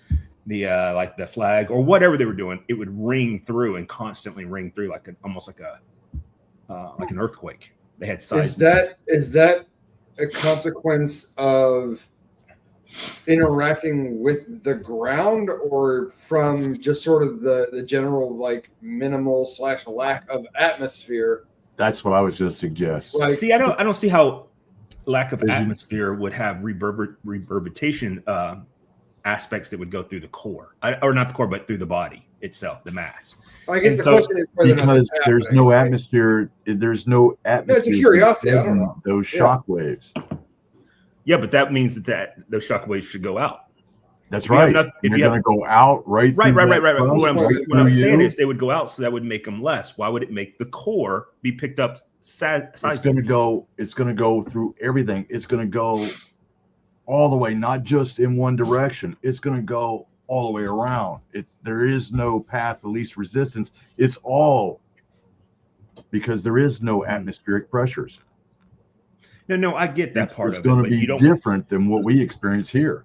Speaker 1: like the flag or whatever they were doing, it would ring through and constantly ring through like almost like an earthquake. They had seismic.
Speaker 2: Is that a consequence of interacting with the ground, or from just sort of the general like minimal / lack of atmosphere?
Speaker 3: That's what I was going to suggest.
Speaker 2: Like,
Speaker 1: see, I don't see how lack of atmosphere would have reverberation aspects that would go through the core, or not the core, but through the body itself, the mass.
Speaker 2: I guess question is whether
Speaker 3: because there's no atmosphere. There's no atmosphere.
Speaker 2: It's a curiosity. I don't know.
Speaker 3: Those shock waves.
Speaker 1: Yeah, but that means that those shock waves should go out.
Speaker 3: That's right. If you're going to go out right.
Speaker 1: What I'm saying is they would go out, so that would make them less. Why would it make the core be picked up? It's going to go through everything. It's going to go all the way, not just in one direction. It's going to go all the way around. There is no path of least resistance. It's all because there is no atmospheric pressures. No, I get that part of it.
Speaker 3: It's going to be different than what we experience here.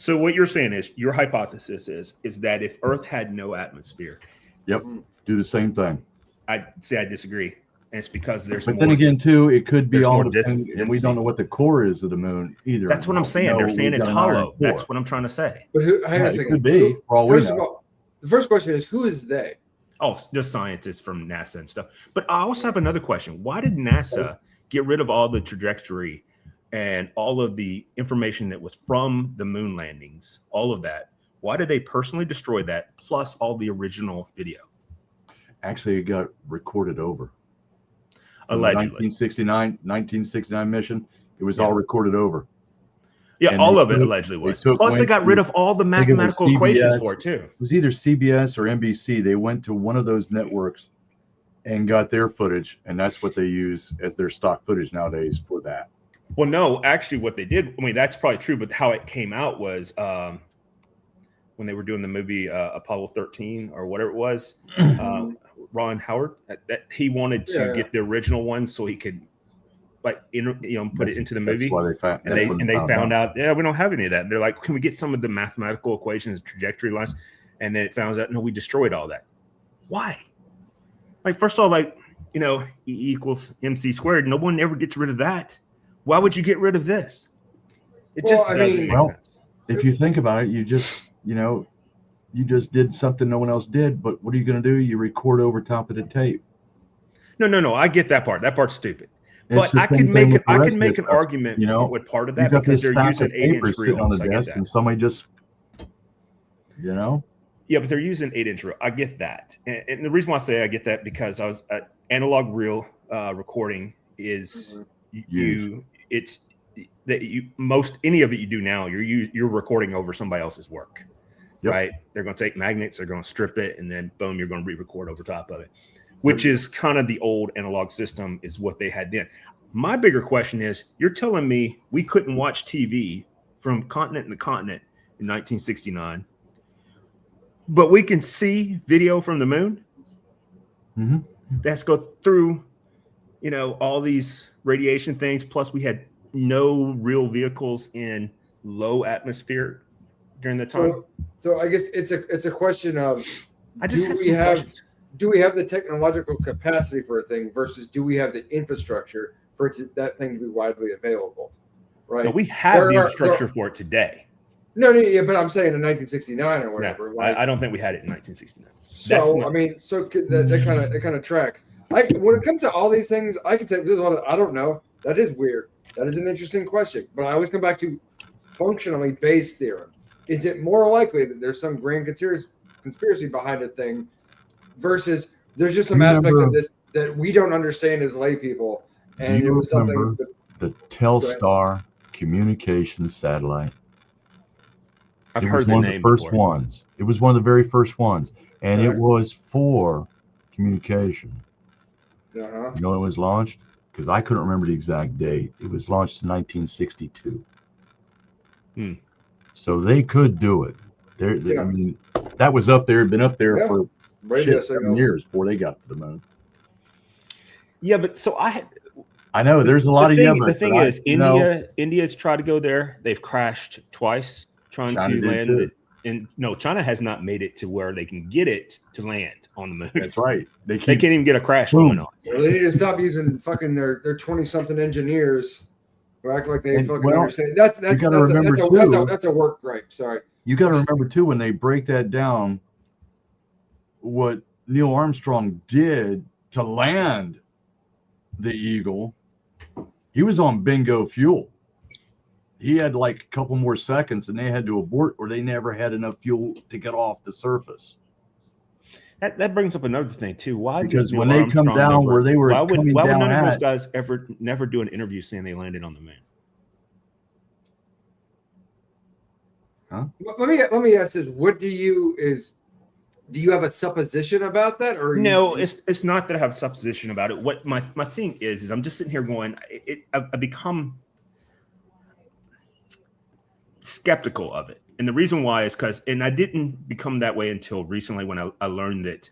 Speaker 1: So what you're saying is, your hypothesis is that if Earth had no atmosphere,
Speaker 3: do the same thing.
Speaker 1: I'd say I disagree. And it's because there's
Speaker 3: but then again, too, it could be all and we don't know what the core is of the moon either.
Speaker 1: That's what I'm saying. They're saying it's hollow. That's what I'm trying to say.
Speaker 2: But it could
Speaker 3: be.
Speaker 2: First of all, the first question is, who is they?
Speaker 1: Oh, just scientists from NASA and stuff. But I also have another question. Why did NASA get rid of all the trajectory and all of the information that was from the moon landings, all of that? Why did they personally destroy that, plus all the original video?
Speaker 3: Actually, it got recorded over.
Speaker 1: Allegedly.
Speaker 3: 1969 mission, it was all recorded over.
Speaker 1: Yeah, and all of it allegedly was. Plus, they got rid of all the mathematical equations for it, too. It
Speaker 3: was either CBS or NBC. They went to one of those networks and got their footage, and that's what they use as their stock footage nowadays for that.
Speaker 1: Well, no, actually what they did, I mean, that's probably true, but how it came out was when they were doing the movie Apollo 13 or whatever it was, Ron Howard, that he wanted to get the original one so he could put it into the movie. They found out, we don't have any of that. And they're like, can we get some of the mathematical equations, trajectory lines? And then it found out, no, we destroyed all that. Why? Like, first of all, E equals MC squared. No one ever gets rid of that. Why would you get rid of this? It just doesn't make sense.
Speaker 3: If you think about it, you just did something no one else did. But what are you going to do? You record over top of the tape.
Speaker 1: No. I get that part. That part's stupid. But I can make an argument with part of that because they're using 8-inch reels.
Speaker 3: On the desk and somebody just,
Speaker 1: Yeah, but they're using 8-inch reel. I get that, and the reason why I say I get that because I was analog reel recording is any of it you do now you're recording over somebody else's work, right? They're going to take magnets, they're going to strip it, and then boom, you're going to re-record over top of it, which is kind of the old analog system is what they had then. My bigger question is, you're telling me we couldn't watch TV from continent to continent in 1969, but we can see video from the moon?
Speaker 3: Mm-hmm.
Speaker 1: That's go through all these radiation things. Plus, we had no real vehicles in low atmosphere during the time.
Speaker 2: So I guess it's a question of do we have the technological capacity for a thing versus do we have the infrastructure for that thing to be widely available? Right.
Speaker 1: No, we have the infrastructure for it today.
Speaker 2: No, but I'm saying in 1969 or whatever.
Speaker 1: No, I don't think we had it in 1969.
Speaker 2: That kind of tracks. When it comes to all these things, I can say I don't know. That is weird. That is an interesting question. But I always come back to functionally based theorem. Is it more likely that there's some grand conspiracy behind a thing versus there's just some aspect of this that we don't understand as lay people. And it was something
Speaker 3: the Telstar communications satellite.
Speaker 1: I've
Speaker 3: It
Speaker 1: heard
Speaker 3: was
Speaker 1: the
Speaker 3: one of
Speaker 1: name
Speaker 3: the first
Speaker 1: before.
Speaker 3: ones. It was one of the very first ones, and
Speaker 2: Okay.
Speaker 3: it was for communication.
Speaker 2: Uh-huh.
Speaker 3: You know when it was launched? Because I couldn't remember the exact date. It was launched in 1962. So they could do it. I mean, that was up there. Been up there for
Speaker 2: radio
Speaker 3: 7 years before they got to the moon.
Speaker 1: Yeah, but so
Speaker 3: I know there's a lot of
Speaker 1: the thing is, India's tried to go there. They've crashed twice trying to land it. And no, China has not made it to where they can get it to land on the moon.
Speaker 3: That's right. They
Speaker 1: can't even get a crash going on.
Speaker 2: Well, they need to stop using fucking their 20-something engineers who act like they fucking understand. That's a work gripe. Sorry.
Speaker 3: You got to remember too, when they break that down, what Neil Armstrong did to land the Eagle, he was on bingo fuel. He had like a couple more seconds and they had to abort, or they never had enough fuel to get off the surface.
Speaker 1: That brings up another thing too. Why?
Speaker 3: Because when they come down where they were coming
Speaker 1: why would
Speaker 3: down
Speaker 1: none of those guys never do an interview saying they landed on the moon?
Speaker 2: Huh? Let me ask this: do you have a supposition about that, or
Speaker 1: no? It's not that I have a supposition about it. What my thing is I'm just sitting here going, I become skeptical of it, and the reason why is because, and I didn't become that way until recently when I learned that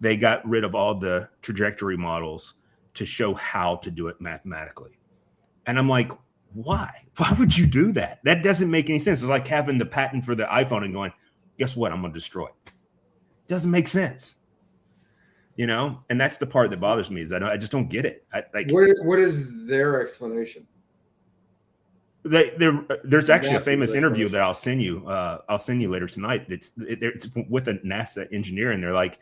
Speaker 1: they got rid of all the trajectory models to show how to do it mathematically, and I'm like, why would you do that? That doesn't make any sense. It's like having the patent for the iPhone and going, guess what, I'm gonna destroy it. Doesn't make sense, and that's the part that bothers me, is I just don't get it.
Speaker 2: What is their explanation?
Speaker 1: There's actually a famous interview that I'll send you later tonight. It's with a NASA engineer, and they're like,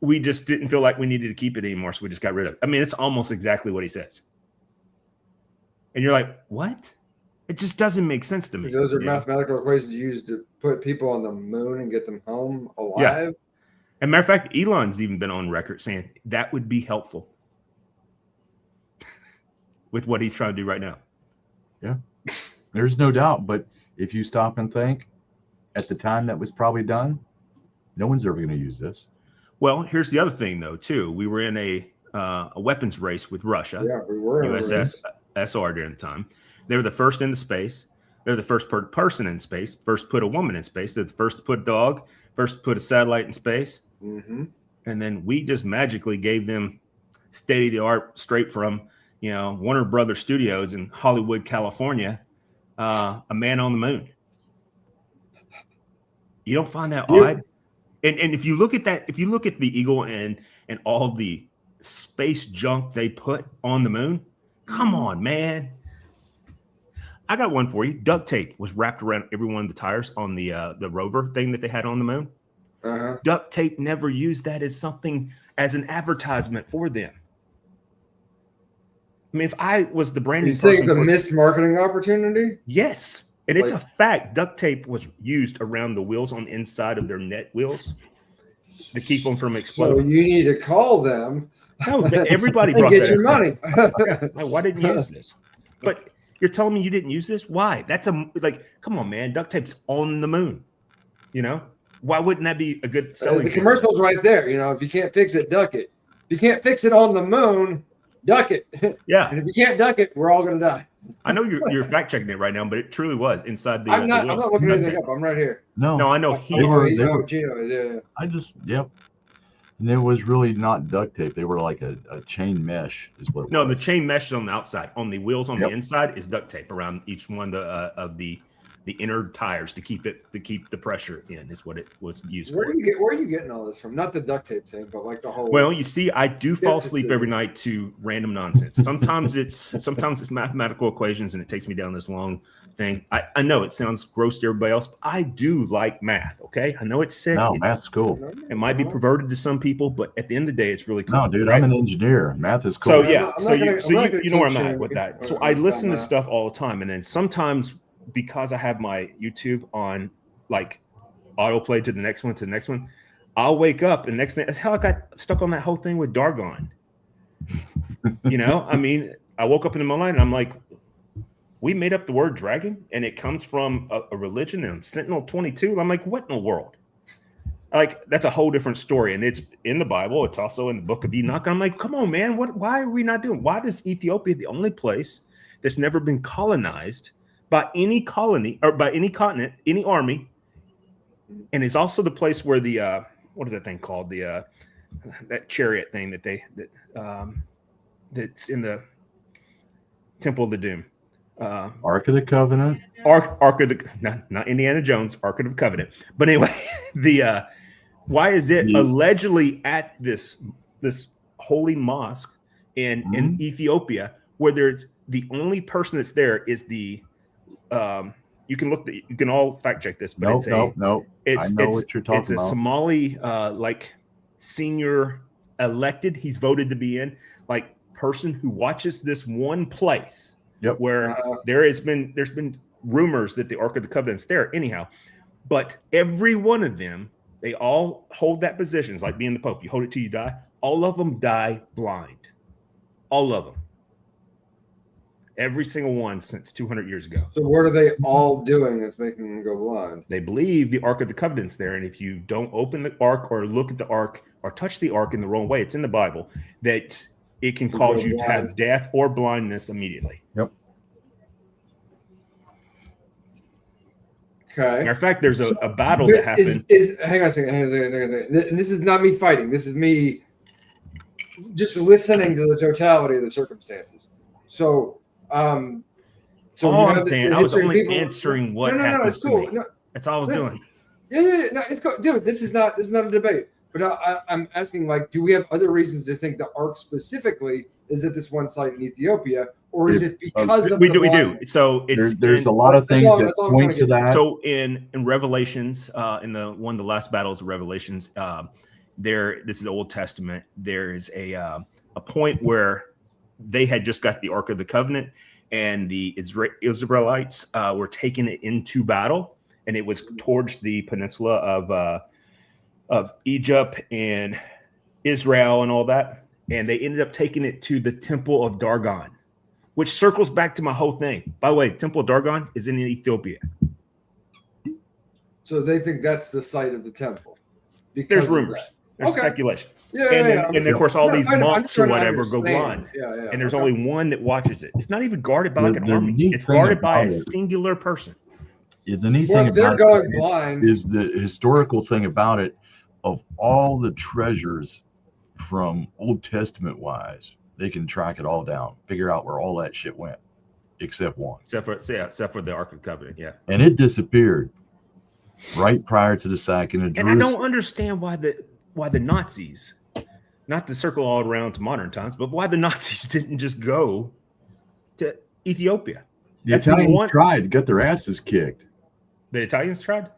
Speaker 1: we just didn't feel like we needed to keep it anymore, so we just got rid of it. I mean, it's almost exactly what he says. And you're like, what? It just doesn't make sense to me.
Speaker 2: Those are mathematical equations used to put people on the moon and get them home alive. Yeah.
Speaker 1: As a matter of fact, Elon's even been on record saying that would be helpful with what he's trying to do right now.
Speaker 3: Yeah, there's no doubt. But if you stop and think, at the time that was probably done, no one's ever going to use this.
Speaker 1: Well, here's the other thing, though, too. We were in a weapons race with Russia.
Speaker 2: Yeah, we were.
Speaker 1: USSR during the time. They were the first in the space. They're the first person in space. First to put a woman in space. They're the first to put a dog. First to put a satellite in space.
Speaker 2: Mm-hmm.
Speaker 1: And then we just magically gave them state of the art, straight from Warner Brothers Studios in Hollywood, California, a man on the moon. You don't find that odd? And if you look at that, if you look at the Eagle and all the space junk they put on the moon, come on, man. I got one for you. Duct tape was wrapped around every one of the tires on the rover thing that they had on the moon.
Speaker 2: Uh-huh.
Speaker 1: Duct tape never used that as an advertisement for them. I mean, if I was the branding person,
Speaker 2: you think it's a missed marketing opportunity?
Speaker 1: Yes. And it's a fact. Duct tape was used around the wheels on the inside of their net wheels to keep them from exploding.
Speaker 2: So you need to call them.
Speaker 1: No, everybody brought
Speaker 2: get your money.
Speaker 1: Why didn't you use this? But you're telling me you didn't use this? Why? That's come on, man. Duct tape's on the moon. Why wouldn't that be a good selling?
Speaker 2: The commercial's right there. If you can't fix it, duck it. If you can't fix it on the moon, duck it.
Speaker 1: Yeah.
Speaker 2: And if you can't duck it, we're all going to die.
Speaker 1: I know you're fact checking it right now, but it truly was inside the.
Speaker 2: I'm not looking anything up. I'm right here.
Speaker 1: No, I know
Speaker 3: Yep. And it was really not duct tape. They were like a chain mesh, is what it was.
Speaker 1: No, the chain mesh is on the outside. On the wheels on the inside is duct tape around each one of the inner tires to keep the pressure in, is what it was used for.
Speaker 2: Where are you getting all this from? Not the duct tape thing, but like the whole.
Speaker 1: Well, you see, I do fall asleep every night to random nonsense. Sometimes it's mathematical equations, and it takes me down this long thing. I know it sounds gross to everybody else, but I do like math. Okay, I know it's sick.
Speaker 3: No, math's cool.
Speaker 1: It might be perverted to some people, but at the end of the day, it's really cool.
Speaker 3: No, dude, right? I'm an engineer. Math is cool.
Speaker 1: So yeah, you know where I'm at with that. So I listen to stuff all the time, and then sometimes, because I have my YouTube on like autoplay to the next one, I'll wake up and next thing, that's how I got stuck on that whole thing with Dargon. You know, I mean, I woke up in the middle of the night and I'm like, we made up the word dragon and it comes from a religion and Sentinel 22. I'm like, what in the world? Like, that's a whole different story. And it's in the Bible. It's also in the book of Enoch. And I'm like, come on, man. Why are we not doing? Why does Ethiopia, the only place that's never been colonized by any colony or by any continent, any army, and it's also the place where the what is that thing called? The that chariot thing that's in the Temple of the Doom.
Speaker 3: Ark of the Covenant.
Speaker 1: Ark of the not Indiana Jones, Ark of the Covenant. But anyway, the why is it allegedly at this holy mosque in Ethiopia where there's the only person that's there is the you can all fact check this, but
Speaker 3: no. I know what you're talking about.
Speaker 1: It's a Somali like senior elected. He's voted to be in like person who watches this one place.
Speaker 3: Yep.
Speaker 1: Where there's been rumors that the Ark of the Covenant's there anyhow, but every one of them, they all hold that position. It's like being the Pope. You hold it till you die. All of them die blind. All of them. Every single one since 200 years ago.
Speaker 2: So what are they all doing that's making them go blind?
Speaker 1: They believe the Ark of the Covenant's there, and if you don't open the Ark or look at the Ark or touch the Ark in the wrong way, it's in the Bible, that it can cause you to have death or blindness immediately.
Speaker 3: Yep.
Speaker 2: Okay.
Speaker 1: Matter of fact, there's a battle that happened.
Speaker 2: Hang on a second. And this is not me fighting. This is me just listening to the totality of the circumstances. So,
Speaker 1: I was only answering what happened.
Speaker 2: It's cool.
Speaker 1: To me. That's all I was doing.
Speaker 2: Yeah. No, it's cool, dude. This is not a debate. But I'm asking, like, do we have other reasons to think the Ark specifically is at this one site in Ethiopia, or is it because of
Speaker 1: we do? So
Speaker 3: there's a lot of things that point to that.
Speaker 1: So in Revelations, in the last battles of Revelations, this is the Old Testament. There is a point where they had just got the Ark of the Covenant, and the Israelites were taking it into battle, and it was towards the peninsula of Egypt and Israel and all that. And they ended up taking it to the Temple of Dargon, which circles back to my whole thing. By the way, Temple of Dargon is in Ethiopia.
Speaker 2: So they think that's the site of the temple.
Speaker 1: There's rumors. There's speculation. And then, of course, all these monks or whatever go blind. And there's only one that watches it. It's not even guarded by like an army. It's guarded by a singular person.
Speaker 3: Yeah, the neat thing
Speaker 2: about going blind
Speaker 3: is the historical thing about it. Of all the treasures from Old Testament wise, they can track it all down, figure out where all that shit went, except one.
Speaker 1: Except for the Ark of the Covenant, yeah.
Speaker 3: And it disappeared right prior to the sacking of Jerusalem.
Speaker 1: And I don't understand why the Nazis, not to circle all around to modern times, but why the Nazis didn't just go to Ethiopia.
Speaker 3: The Italians tried to get their asses kicked.
Speaker 1: The Italians tried?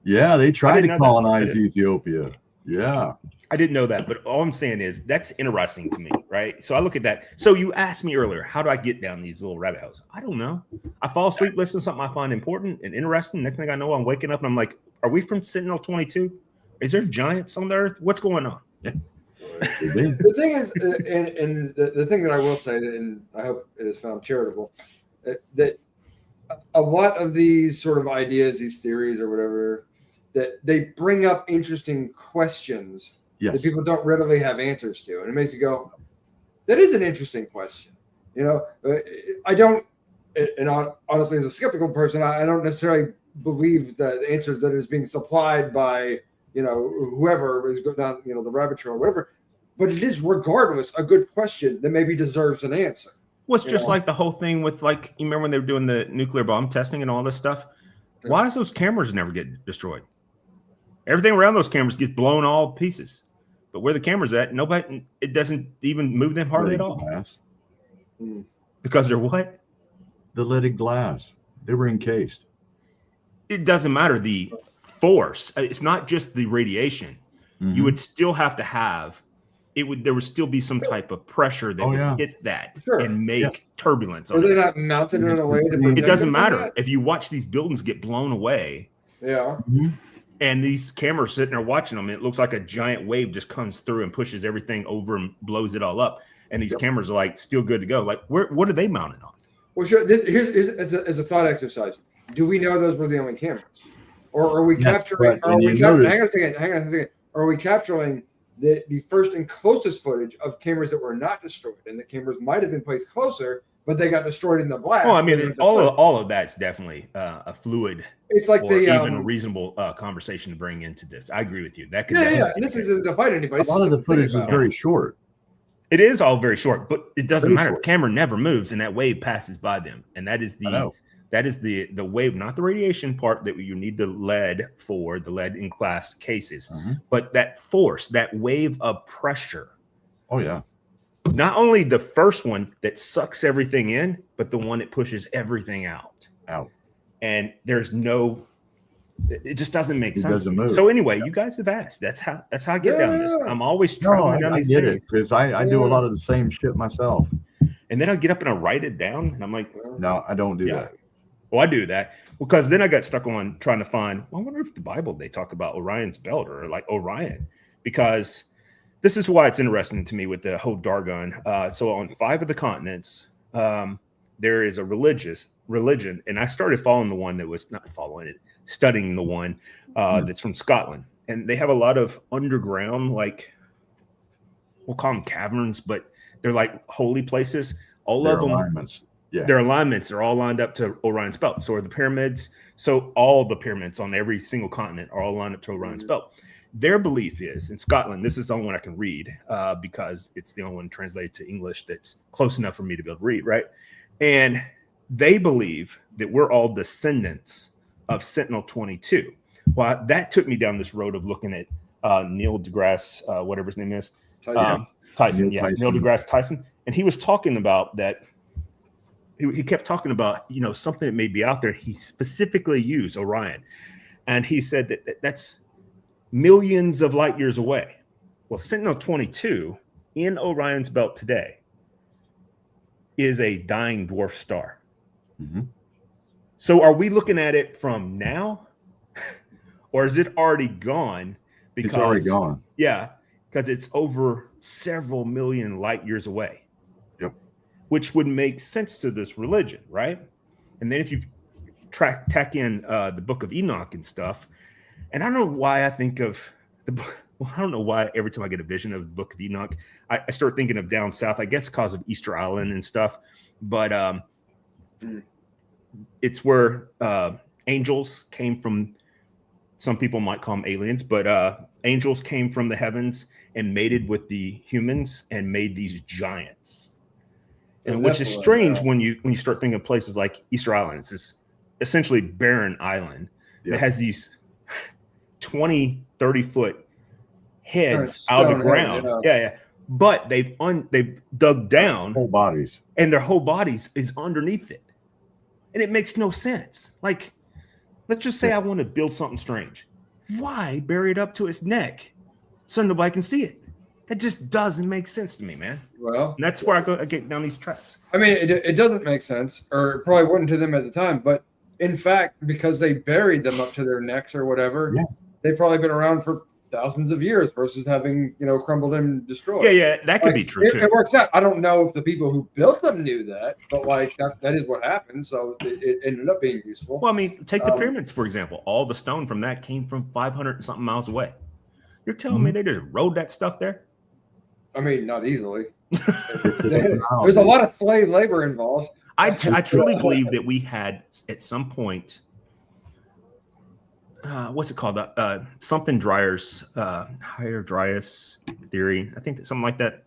Speaker 3: Yeah, they tried to colonize Ethiopia. Yeah.
Speaker 1: I didn't know that, but all I'm saying is that's interesting to me, right? So I look at that. So you asked me earlier, how do I get down these little rabbit holes? I don't know. I fall asleep listening to something I find important and interesting. Next thing I know, I'm waking up and I'm like, are we from Sentinel 22? Is there giants on the earth? What's going on? Yeah.
Speaker 2: The thing is, and the thing that I will say, and I hope it is found charitable, that a lot of these sort of ideas, these theories or whatever, that they bring up interesting questions that people don't readily have answers to. And it makes you go, that is an interesting question. You know, I don't, and honestly, as a skeptical person, I don't necessarily believe the answers that is being supplied by, you know, whoever is going down, you know, the rabbit trail or whatever. But it is, regardless, a good question that maybe deserves an answer.
Speaker 1: Well, it's just like the whole thing with, like, you remember when they were doing the nuclear bomb testing and all this stuff? Why does those cameras never get destroyed? Everything around those cameras gets blown all to pieces. But where the camera's at, nobody, it doesn't even move them hardly at all. Because they're what?
Speaker 3: The leaded glass. They were encased.
Speaker 1: It doesn't matter. The force, it's not just the radiation. Mm-hmm. You would still have to have, there would still be some type of pressure that would hit that and make turbulence.
Speaker 2: Are they not mounted in a way that
Speaker 1: it doesn't matter. If you watch these buildings get blown away, And these cameras sitting there watching them. It looks like a giant wave just comes through and pushes everything over and blows it all up. And these cameras are like still good to go. Like, what are they mounted on?
Speaker 2: Well, sure. Here's as a thought exercise. Do we know those were the only cameras, or are we capturing? Hang on a second. Are we capturing the first and closest footage of cameras that were not destroyed, and the cameras might have been placed closer, but they got destroyed in the blast?
Speaker 1: Oh, I mean, all of that's definitely a fluid.
Speaker 2: It's like
Speaker 1: even a reasonable conversation to bring into this. I agree with you. That could
Speaker 2: And this isn't to fight anybody.
Speaker 3: A lot of the footage is very short.
Speaker 1: It is all very short, but it doesn't matter. The camera never moves, and that wave passes by them, and that is the wave, not the radiation part that you need the lead for, the lead in glass cases, but that force, that wave of pressure.
Speaker 3: Oh yeah.
Speaker 1: Not only the first one that sucks everything in, but the one that pushes everything out. And it just doesn't make sense.
Speaker 3: Doesn't move.
Speaker 1: So anyway, you guys have asked. That's how I get down this. I'm always traveling down these things.
Speaker 3: Because I do a lot of the same shit myself.
Speaker 1: And then I get up and I write it down, and I'm like,
Speaker 3: no, I don't do that.
Speaker 1: Well, I do that because then I got stuck on trying to find. Well, I wonder if the Bible they talk about Orion's belt or like Orion, because this is why it's interesting to me with the whole Dargon. So on 5 of the continents, there is a religion, and I started following the one that was not following it, studying the one that's from Scotland, and they have a lot of underground, like we'll call them caverns, but they're like holy places. All of them,
Speaker 3: alignments. Yeah,
Speaker 1: their alignments are all lined up to Orion's belt. So are the pyramids. So all the pyramids on every single continent are all lined up to Orion's belt. Their belief is in Scotland. This is the only one I can read because it's the only one translated to English that's close enough for me to be able to read. Right, and they believe that we're all descendants of Sentinel 22. Well, that took me down this road of looking at Neil deGrasse, whatever his name is, Tyson. Neil deGrasse Tyson, and he was talking about that. He kept talking about, something that may be out there. He specifically used Orion. And he said that that's millions of light years away. Well, Sentinel 22 in Orion's belt today is a dying dwarf star. So are we looking at it from now? Or is it already gone?
Speaker 3: Because, it's already gone.
Speaker 1: Yeah, because it's over several million light years away. Which would make sense to this religion, right? And then if you tack in the Book of Enoch and stuff, and I don't know why I think of the book. Well, I don't know why every time I get a vision of the Book of Enoch, I start thinking of down south. I guess because of Easter Island and stuff. But it's where angels came from. Some people might call them aliens, but angels came from the heavens and mated with the humans and made these giants. And which is strange when you start thinking of places like Easter Island. It's this essentially barren island that has these 20, 30-foot heads out of the ground. But they've dug down
Speaker 3: whole bodies,
Speaker 1: and their whole bodies is underneath it. And it makes no sense. Like, let's just say I want to build something strange. Why bury it up to its neck so nobody can see it? That just doesn't make sense to me, man.
Speaker 2: Well,
Speaker 1: and that's where I get down these tracks.
Speaker 2: I mean, it doesn't make sense, or it probably wouldn't to them at the time. But in fact, because they buried them up to their necks or whatever, they've probably been around for thousands of years versus having, crumbled and destroyed.
Speaker 1: Yeah, that could be true too.
Speaker 2: It works out. I don't know if the people who built them knew that, but that is what happened. So it ended up being useful.
Speaker 1: Well, I mean, take the pyramids, for example. All the stone from that came from 500 and something miles away. You're telling me they just rode that stuff there?
Speaker 2: I mean, not easily. There's a lot of slave labor involved.
Speaker 1: I truly believe that we had at some point, what's it called? Something Dryer's higher Dryas theory. I think something like that.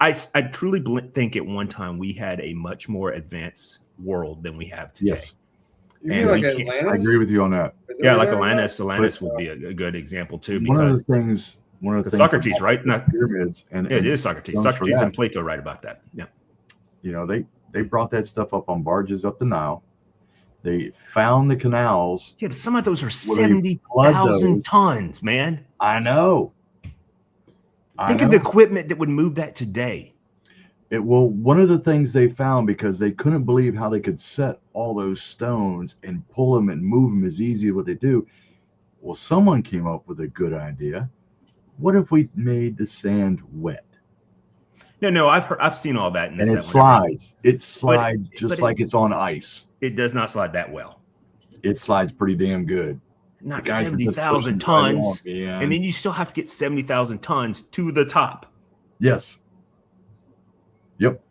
Speaker 1: I truly think at one time we had a much more advanced world than we have today.
Speaker 3: Yes.
Speaker 2: You mean like Atlantis?
Speaker 3: I agree with you on that.
Speaker 1: Yeah, like Atlantis. Atlantis would be a good example too.
Speaker 3: One of the things
Speaker 1: Socrates, right? Not
Speaker 3: pyramids, and
Speaker 1: it is Socrates. Socrates and Plato write about that. Yeah.
Speaker 3: They brought that stuff up on barges up the Nile. They found the canals.
Speaker 1: Yeah, but some of those are 70,000 tons, man.
Speaker 3: I know.
Speaker 1: Think of the equipment that would move that today.
Speaker 3: One of the things they found, because they couldn't believe how they could set all those stones and pull them and move them as easy as what they do, Well, someone came up with a good idea. What if we made the sand wet?
Speaker 1: No, I've seen all that.
Speaker 3: And it slides. It slides just like
Speaker 1: it's
Speaker 3: on ice.
Speaker 1: It does not slide that well.
Speaker 3: It slides pretty damn good.
Speaker 1: Not 70,000 tons.
Speaker 3: Right on,
Speaker 1: and then you still have to get 70,000 tons to the top.
Speaker 3: Yes. Yep.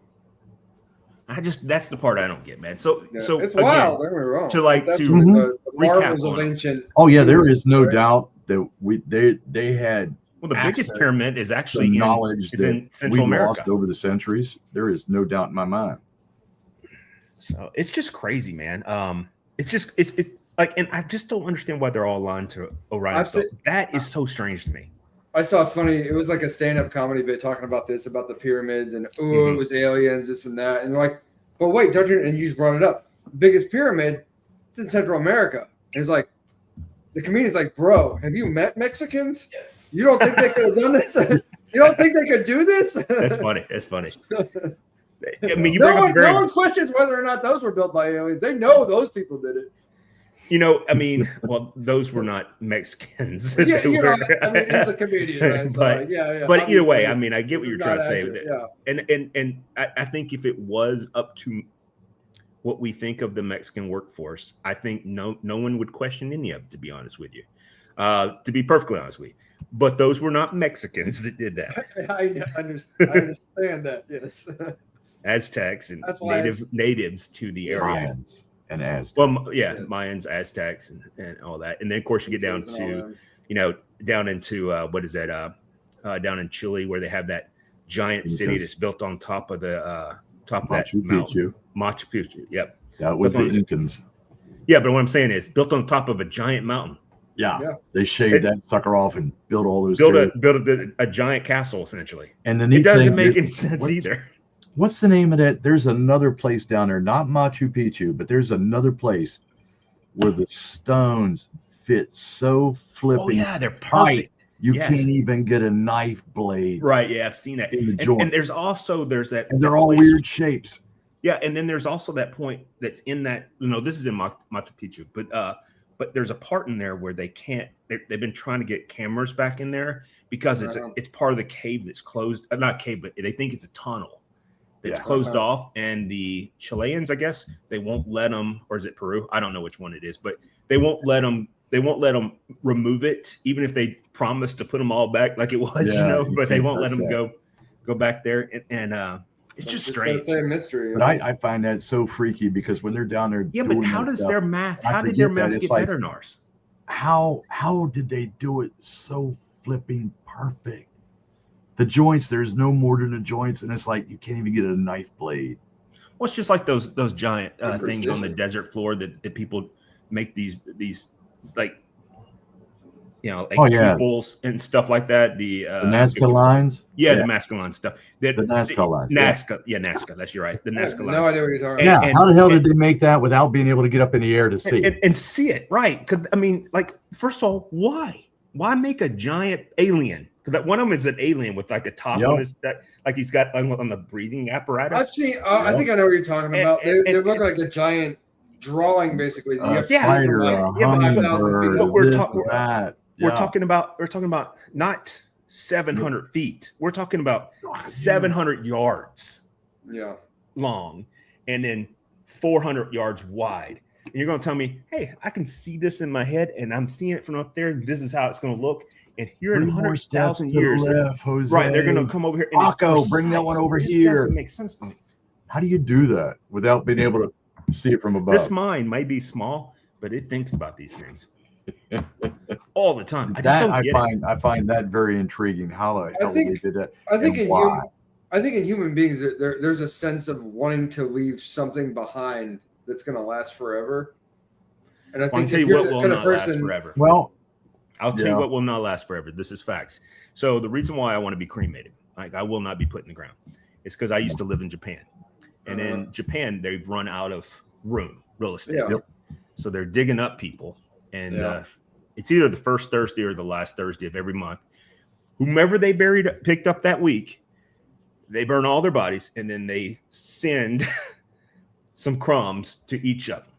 Speaker 1: That's the part I don't get, man. So
Speaker 2: it's
Speaker 1: again,
Speaker 2: wild. Don't get me wrong.
Speaker 1: to like
Speaker 2: That's
Speaker 1: to
Speaker 2: the
Speaker 1: recap
Speaker 2: marvels of
Speaker 1: on it.
Speaker 2: ancient.
Speaker 3: Oh yeah, there is no doubt that they had
Speaker 1: Well, the biggest
Speaker 3: access
Speaker 1: pyramid is actually
Speaker 3: the knowledge
Speaker 1: is
Speaker 3: that
Speaker 1: in Central
Speaker 3: we
Speaker 1: America.
Speaker 3: lost over the centuries. There is no doubt in my mind.
Speaker 1: So it's just crazy, man. It's like, and I just don't understand why they're all aligned to Orion's belt. That is so strange to me.
Speaker 2: I saw funny. It was like a stand-up comedy bit talking about this, about the pyramids, and it was aliens, this and that. And they're like, but wait, don't you? And you just brought it up. The biggest pyramid, it's in Central America. And it's like, the comedian's like, bro, have you met Mexicans? You don't think they could have done this? You don't think they could do this?
Speaker 1: That's funny. That's funny. I mean,
Speaker 2: no one questions whether or not those were built by aliens. They know those people did it.
Speaker 1: You know, I mean, well, those were not Mexicans.
Speaker 2: Yeah, I mean, he's a comedian, right? So,
Speaker 1: but
Speaker 2: yeah.
Speaker 1: But either way, I mean, I get what you're trying to say with
Speaker 2: it.
Speaker 1: it.
Speaker 2: Yeah.
Speaker 1: And I think if it was up to what we think of the Mexican workforce, I think no one would question any of it, to be honest with you. To be perfectly honest with you. But those were not Mexicans that did that.
Speaker 2: I understand that, yes.
Speaker 1: Aztecs and natives to the area.
Speaker 3: Mayans and Aztecs.
Speaker 1: Well, yeah, Mayans, Aztecs, and all that. And then, of course, you get down to, down into what is that? Down in Chile, where they have that giant city that's built on top of the
Speaker 3: Machu Picchu.
Speaker 1: Machu Picchu. Yep.
Speaker 3: That was the Incans.
Speaker 1: Yeah, but what I'm saying is built on top of a giant mountain.
Speaker 3: Yeah. They shaved that sucker off and built all those.
Speaker 1: Built a giant castle essentially.
Speaker 3: And the neat
Speaker 1: it doesn't
Speaker 3: thing
Speaker 1: make any sense either.
Speaker 3: What's the name of that? There's another place down there, not Machu Picchu, but there's another place where the stones fit so flipping.
Speaker 1: Oh yeah, they're perfect.
Speaker 3: Tight, you can't even get a knife blade.
Speaker 1: Right. Yeah, I've seen that.
Speaker 3: In the joint.
Speaker 1: And there's that.
Speaker 3: And they're all weird shapes.
Speaker 1: Yeah, and then there's also that point that's in that. This is in Machu Picchu, but there's a part in there where they can't. They've been trying to get cameras back in there because it's part of the cave that's closed. Not cave, but they think it's a tunnel that's closed off. And the Chileans, I guess, they won't let them, or is it Peru? I don't know which one it is, but they won't let them. They won't let them remove it, even if they promise to put them all back like it was, But they won't let them go back there, and it's just strange.
Speaker 2: It's a mystery.
Speaker 3: But I find that so freaky because when they're down there,
Speaker 1: but how does their math? How did their math get better than ours?
Speaker 3: How did they do it so flipping perfect? The joints, there's no mortar in the joints, and it's like you can't even get a knife blade.
Speaker 1: Well, it's just like those giant things on the desert floor that people make these like pupils and stuff like that. The
Speaker 3: Nazca lines.
Speaker 1: Yeah, the Nazca line stuff.
Speaker 3: The Nazca lines.
Speaker 1: Nazca. Yeah, Nazca. That's right. The Nazca lines.
Speaker 2: No idea what you're talking about.
Speaker 3: Yeah. How the hell did they make that without being able to get up in the air to see
Speaker 1: and see it? Right. Because I mean, like, first of all, why make a giant alien? Because one of them is an alien with like a top on his like he's got on the breathing apparatus.
Speaker 2: I've seen. I think I know what you're talking about. They look like a giant drawing, basically.
Speaker 3: Spider, hummingbird,
Speaker 1: we're talking about not 700 feet. We're talking about 700 yards long and then 400 yards wide. And you're going to tell me, hey, I can see this in my head and I'm seeing it from up there. And this is how it's going to look. And here in 100,000 years, right, they're going to come over here. And
Speaker 3: Paco, bring that one over here.
Speaker 1: Doesn't make sense to me.
Speaker 3: How do you do that without being able to see it from above?
Speaker 1: This mind might be small, but it thinks about these things all the time.
Speaker 3: I find that very intriguing. How they did that.
Speaker 2: I think in human beings, there's a sense of wanting to leave something behind that's going to last forever. And I think
Speaker 1: I'll tell you what will not last forever.
Speaker 3: Well,
Speaker 1: I'll tell you what will not last forever. This is facts. So the reason why I want to be cremated, like I will not be put in the ground, is because I used to live in Japan. And in Japan, they've run out of real estate.
Speaker 2: Yeah.
Speaker 1: So they're digging up people. And it's either the first Thursday or the last Thursday of every month. Whomever they picked up that week, they burn all their bodies and then they send some crumbs to each of them.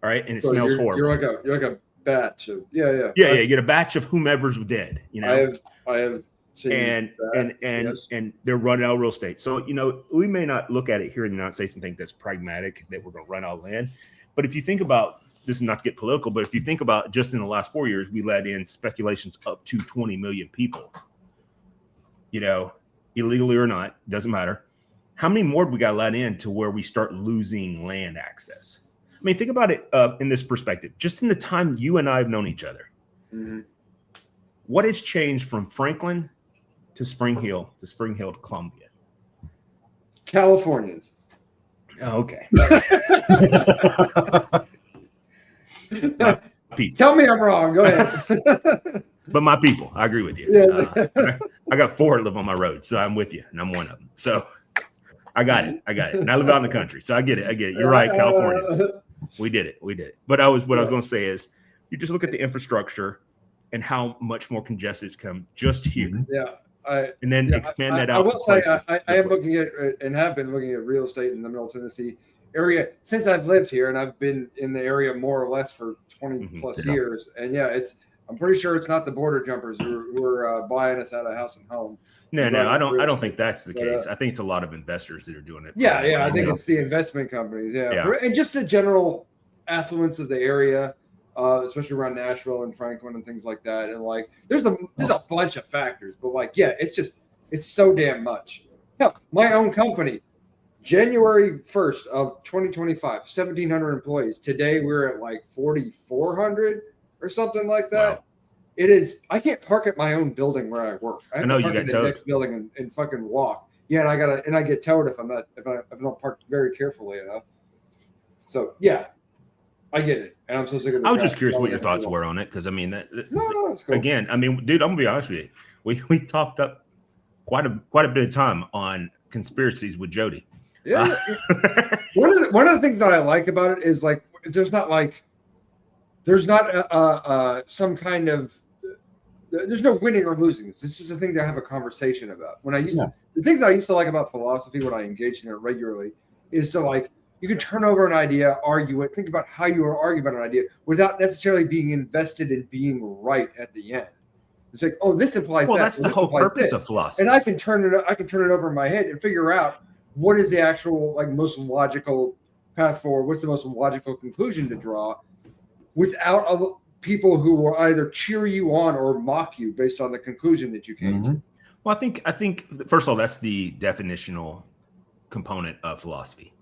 Speaker 1: All right. And it smells horrible.
Speaker 2: You're like a batch of yeah.
Speaker 1: Yeah, you get a batch of whomever's dead. You know,
Speaker 2: I have seen
Speaker 1: and
Speaker 2: yes.
Speaker 1: and they're running out of real estate. So we may not look at it here in the United States and think that's pragmatic that we're going to run out of land. But if you think about this, is not to get political, but if you think about just in the last 4 years, we let in speculations up to 20 million people. Illegally or not, doesn't matter. How many more do we got let in to where we start losing land access? I mean, think about it in this perspective. Just in the time you and I have known each other, what has changed from Franklin to Spring Hill to Columbia?
Speaker 2: Californians.
Speaker 1: Oh, okay.
Speaker 2: Tell me I'm wrong. Go ahead.
Speaker 1: But my people, I agree with you.
Speaker 2: Yeah.
Speaker 1: I got 4 that live on my road, so I'm with you, and I'm one of them. So I got it. And I live out in the country, so I get it. You're right, California. We did it. But I was going to say is, you just look at the infrastructure and how much more congested it's come just here.
Speaker 2: Yeah.
Speaker 1: And then expand that out.
Speaker 2: I will say I am looking at and have been looking at real estate in the Middle Tennessee area since I've lived here, and I've been in the area more or less for 20 plus years. And I'm pretty sure it's not the border jumpers who are buying us out of house and home.
Speaker 1: No, I don't think that's the case. I think it's a lot of investors that are doing it.
Speaker 2: Yeah, I think it's the investment companies. And just the general affluence of the area, especially around Nashville and Franklin and things like that. And there's a bunch of factors, but it's so damn much. Hell, my own company, January 1st of 2025, 1,700 employees. Today we're at 4,400 or something like that. Wow. It is. I can't park at my own building where I work. I
Speaker 1: know
Speaker 2: to park
Speaker 1: you got
Speaker 2: in the
Speaker 1: towed.
Speaker 2: next building and fucking walk. Yeah, and I get towed if I don't park very carefully enough. So I get it, and I'm so sick of it.
Speaker 1: I was just curious what your thoughts were on it, because I mean
Speaker 2: no, it's cool.
Speaker 1: Again, I mean, dude, I'm gonna be honest with you. We talked up quite a bit of time on conspiracies with Jody.
Speaker 2: Yeah. One of the things that I like about it is there's not some kind of. There's no winning or losing. It's just a thing to have a conversation about. The things I used to like about philosophy when I engaged in it regularly is to you can turn over an idea, argue it, think about how you are arguing about an idea without necessarily being invested in being right at the end. It's oh, this implies that.
Speaker 1: Well, that's the whole purpose of philosophy.
Speaker 2: And I can turn it over in my head and figure out what is the actual most logical path forward. What's the most logical conclusion to draw without people who will either cheer you on or mock you based on the conclusion that you came to.
Speaker 1: Well, I think first of all, that's the definitional component of philosophy,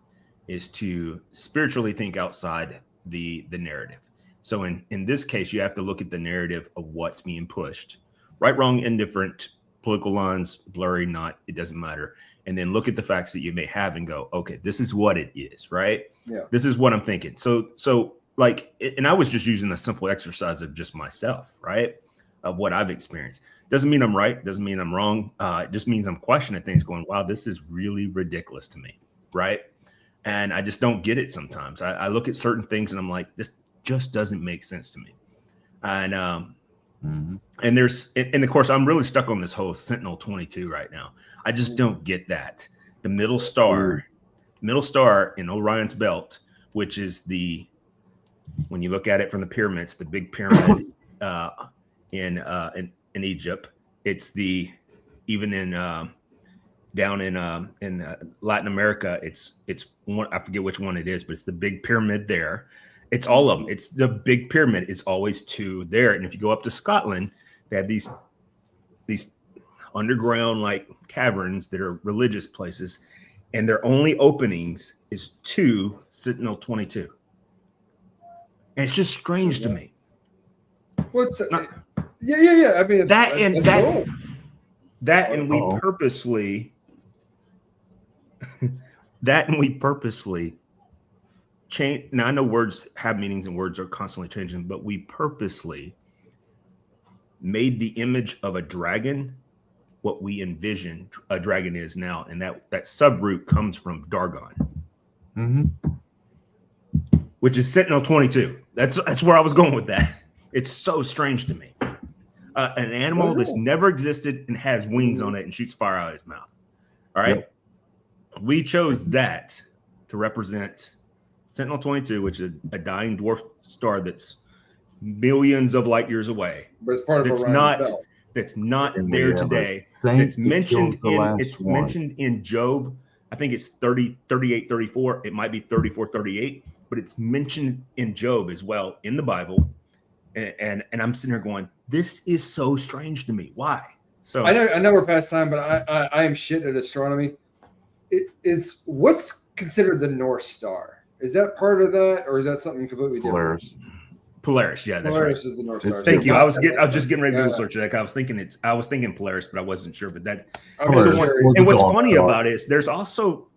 Speaker 1: is to spiritually think outside the narrative. So in this case, you have to look at the narrative of what's being pushed. Right, wrong, indifferent, political lines, blurry, not, it doesn't matter. And then look at the facts that you may have and go, okay, this is what it is, right?
Speaker 2: Yeah.
Speaker 1: This is what I'm thinking. So and I was just using a simple exercise of just myself, right? Of what I've experienced. Doesn't mean I'm right. Doesn't mean I'm wrong. It just means I'm questioning things going, wow, this is really ridiculous to me, right? And I just don't get it sometimes. I look at certain things and I'm like, this just doesn't make sense to me. And and of course, I'm really stuck on this whole Sentinel 22 right now. I just don't get that. The middle star in Orion's belt, which is when you look at it from the pyramids, the big pyramid in Egypt, it's even in down in Latin America, it's one, I forget which one it is, but it's the big pyramid there. It's all of them. It's the big pyramid. It's always 2 there. And if you go up to Scotland, they have these underground caverns that are religious places, and their only openings is 2 Sentinel 22. And it's just strange to me.
Speaker 2: What's yeah. I mean,
Speaker 1: we purposely change. Now I know words have meanings and words are constantly changing, but we purposely made the image of a dragon what we envision a dragon is now, and that subroot comes from Dargon. Which is Sentinel 22. That's where I was going with that. It's so strange to me. An animal that's never existed and has wings on it and shoots fire out of his mouth. All right. Yep. We chose that to represent Sentinel 22, which is a dying dwarf star that's millions of light years away.
Speaker 2: But it's part of
Speaker 1: That's
Speaker 2: Orion's belt.
Speaker 1: that's not
Speaker 3: And we
Speaker 1: there
Speaker 3: have a
Speaker 1: today.
Speaker 3: saint
Speaker 1: That's
Speaker 3: that
Speaker 1: mentioned
Speaker 3: kills the
Speaker 1: in
Speaker 3: last
Speaker 1: it's
Speaker 3: one.
Speaker 1: mentioned in Job. I think it's 30, 38, 34. It might be 34, 38, but it's mentioned in Job as well in the Bible. And I'm sitting here going, this is so strange to me. Why? So
Speaker 2: I know we're past time, but I am shit at astronomy. What's considered the North Star? Is that part of that, or is that something completely different?
Speaker 3: Polaris.
Speaker 1: Yeah, that's
Speaker 2: Polaris
Speaker 1: right.
Speaker 2: is the North
Speaker 3: It's
Speaker 2: Star.
Speaker 1: Thank you.
Speaker 2: So
Speaker 1: I was just getting ready to
Speaker 2: Yeah.
Speaker 1: Google search that. I was thinking Polaris, but I wasn't sure. But that
Speaker 2: I'm
Speaker 3: Polaris.
Speaker 2: sure-
Speaker 1: and what's
Speaker 3: Dawn
Speaker 1: funny
Speaker 3: Star.
Speaker 1: about it is there's also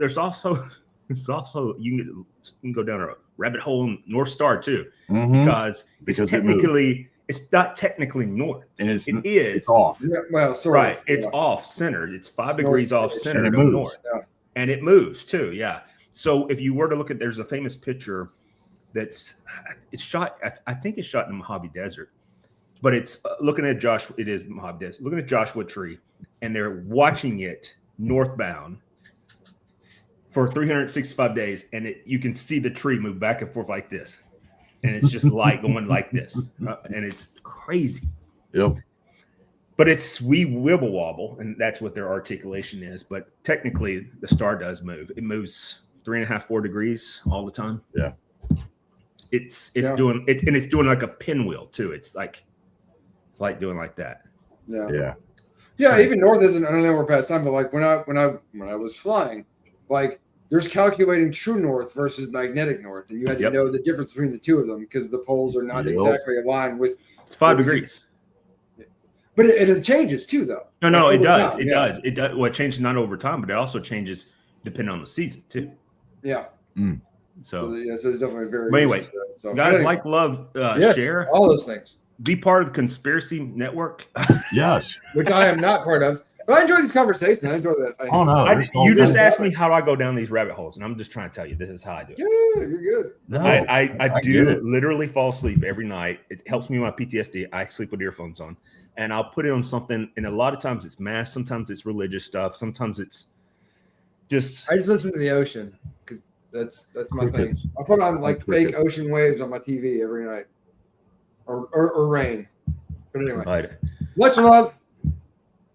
Speaker 1: you can go down a rabbit hole in North Star too,
Speaker 3: Mhm.
Speaker 1: because
Speaker 3: Because
Speaker 1: it's
Speaker 3: it moves.
Speaker 1: technically it's not technically north.
Speaker 3: And
Speaker 1: It is
Speaker 3: it's off.
Speaker 2: Yeah, well, sort
Speaker 1: right.
Speaker 2: of,
Speaker 1: It's
Speaker 2: yeah.
Speaker 1: off centered. It's 5
Speaker 2: It's
Speaker 1: degrees
Speaker 2: north
Speaker 1: off
Speaker 2: side.
Speaker 1: center
Speaker 3: And it
Speaker 1: to
Speaker 3: moves.
Speaker 1: north,
Speaker 2: Yeah.
Speaker 1: and it moves too. Yeah. So if you were to look at, there's a famous picture it's shot. I think it's shot in the Mojave Desert, but it's looking at Joshua. It is the Mojave Desert. Looking at Joshua Tree, and they're watching it northbound for 365 days, and you can see the tree move back and forth like this, and it's just light going like this, and it's crazy.
Speaker 3: Yep.
Speaker 1: But we wibble wobble, and that's what their articulation is. But technically, the star does move. It moves 3.5, 4 degrees all the time.
Speaker 3: Yeah.
Speaker 1: It's
Speaker 2: Yeah.
Speaker 1: doing it, and it's doing like a pinwheel too. It's like doing like that.
Speaker 2: Yeah.
Speaker 3: Yeah.
Speaker 2: Yeah, even north isn't. I don't know we're past time, but like when I was flying, like there's calculating true north versus magnetic north, and you had to
Speaker 1: Yep.
Speaker 2: know the difference between the two of them because the poles are not
Speaker 3: Yep.
Speaker 2: exactly aligned with.
Speaker 1: It's 5 degrees.
Speaker 2: But it changes too, though.
Speaker 1: No,
Speaker 2: Like,
Speaker 1: it
Speaker 2: over
Speaker 1: does.
Speaker 2: time,
Speaker 1: It
Speaker 2: yeah.
Speaker 1: does. It does. Well, it changes not over time, but it also changes depending on the season too.
Speaker 2: Yeah.
Speaker 1: So,
Speaker 2: So there's definitely very.
Speaker 1: But anyway,
Speaker 2: so,
Speaker 1: guys,
Speaker 2: anyway,
Speaker 1: like, love,
Speaker 2: yes,
Speaker 1: share,
Speaker 2: all those things,
Speaker 1: be part of the conspiracy network.
Speaker 3: Yes.
Speaker 2: which I am not part of. But I enjoy these conversations. I enjoy that.
Speaker 3: Oh no. there's no
Speaker 1: You just
Speaker 3: good.
Speaker 1: asked me how do I go down these rabbit holes, and I'm just trying to tell you this is how I do it.
Speaker 2: Yeah, you're good.
Speaker 3: No,
Speaker 1: I
Speaker 3: get
Speaker 1: do
Speaker 3: it.
Speaker 1: literally fall asleep every night. It helps me with my PTSD. I sleep with earphones on, and I'll put it on something. And a lot of times it's math, sometimes it's religious stuff, sometimes it's just
Speaker 2: I just listen to the ocean because that's my thing.
Speaker 3: Crickets.
Speaker 2: I put on like fake
Speaker 3: Crickets.
Speaker 2: ocean waves on my TV every night, or rain. But anyway,
Speaker 1: right.
Speaker 2: much love.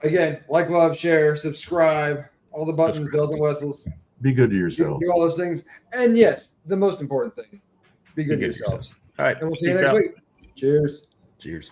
Speaker 2: Again, like, love, share, subscribe, all the buttons,
Speaker 1: Subscribe.
Speaker 2: bells and whistles.
Speaker 3: Be good to
Speaker 2: Do
Speaker 3: yourselves.
Speaker 2: all those things. And yes, the most important thing, be good to
Speaker 1: Be good to
Speaker 2: yourselves.
Speaker 1: All right.
Speaker 2: And we'll see you
Speaker 1: Peace
Speaker 2: next
Speaker 1: out.
Speaker 2: week. Cheers.
Speaker 1: Cheers.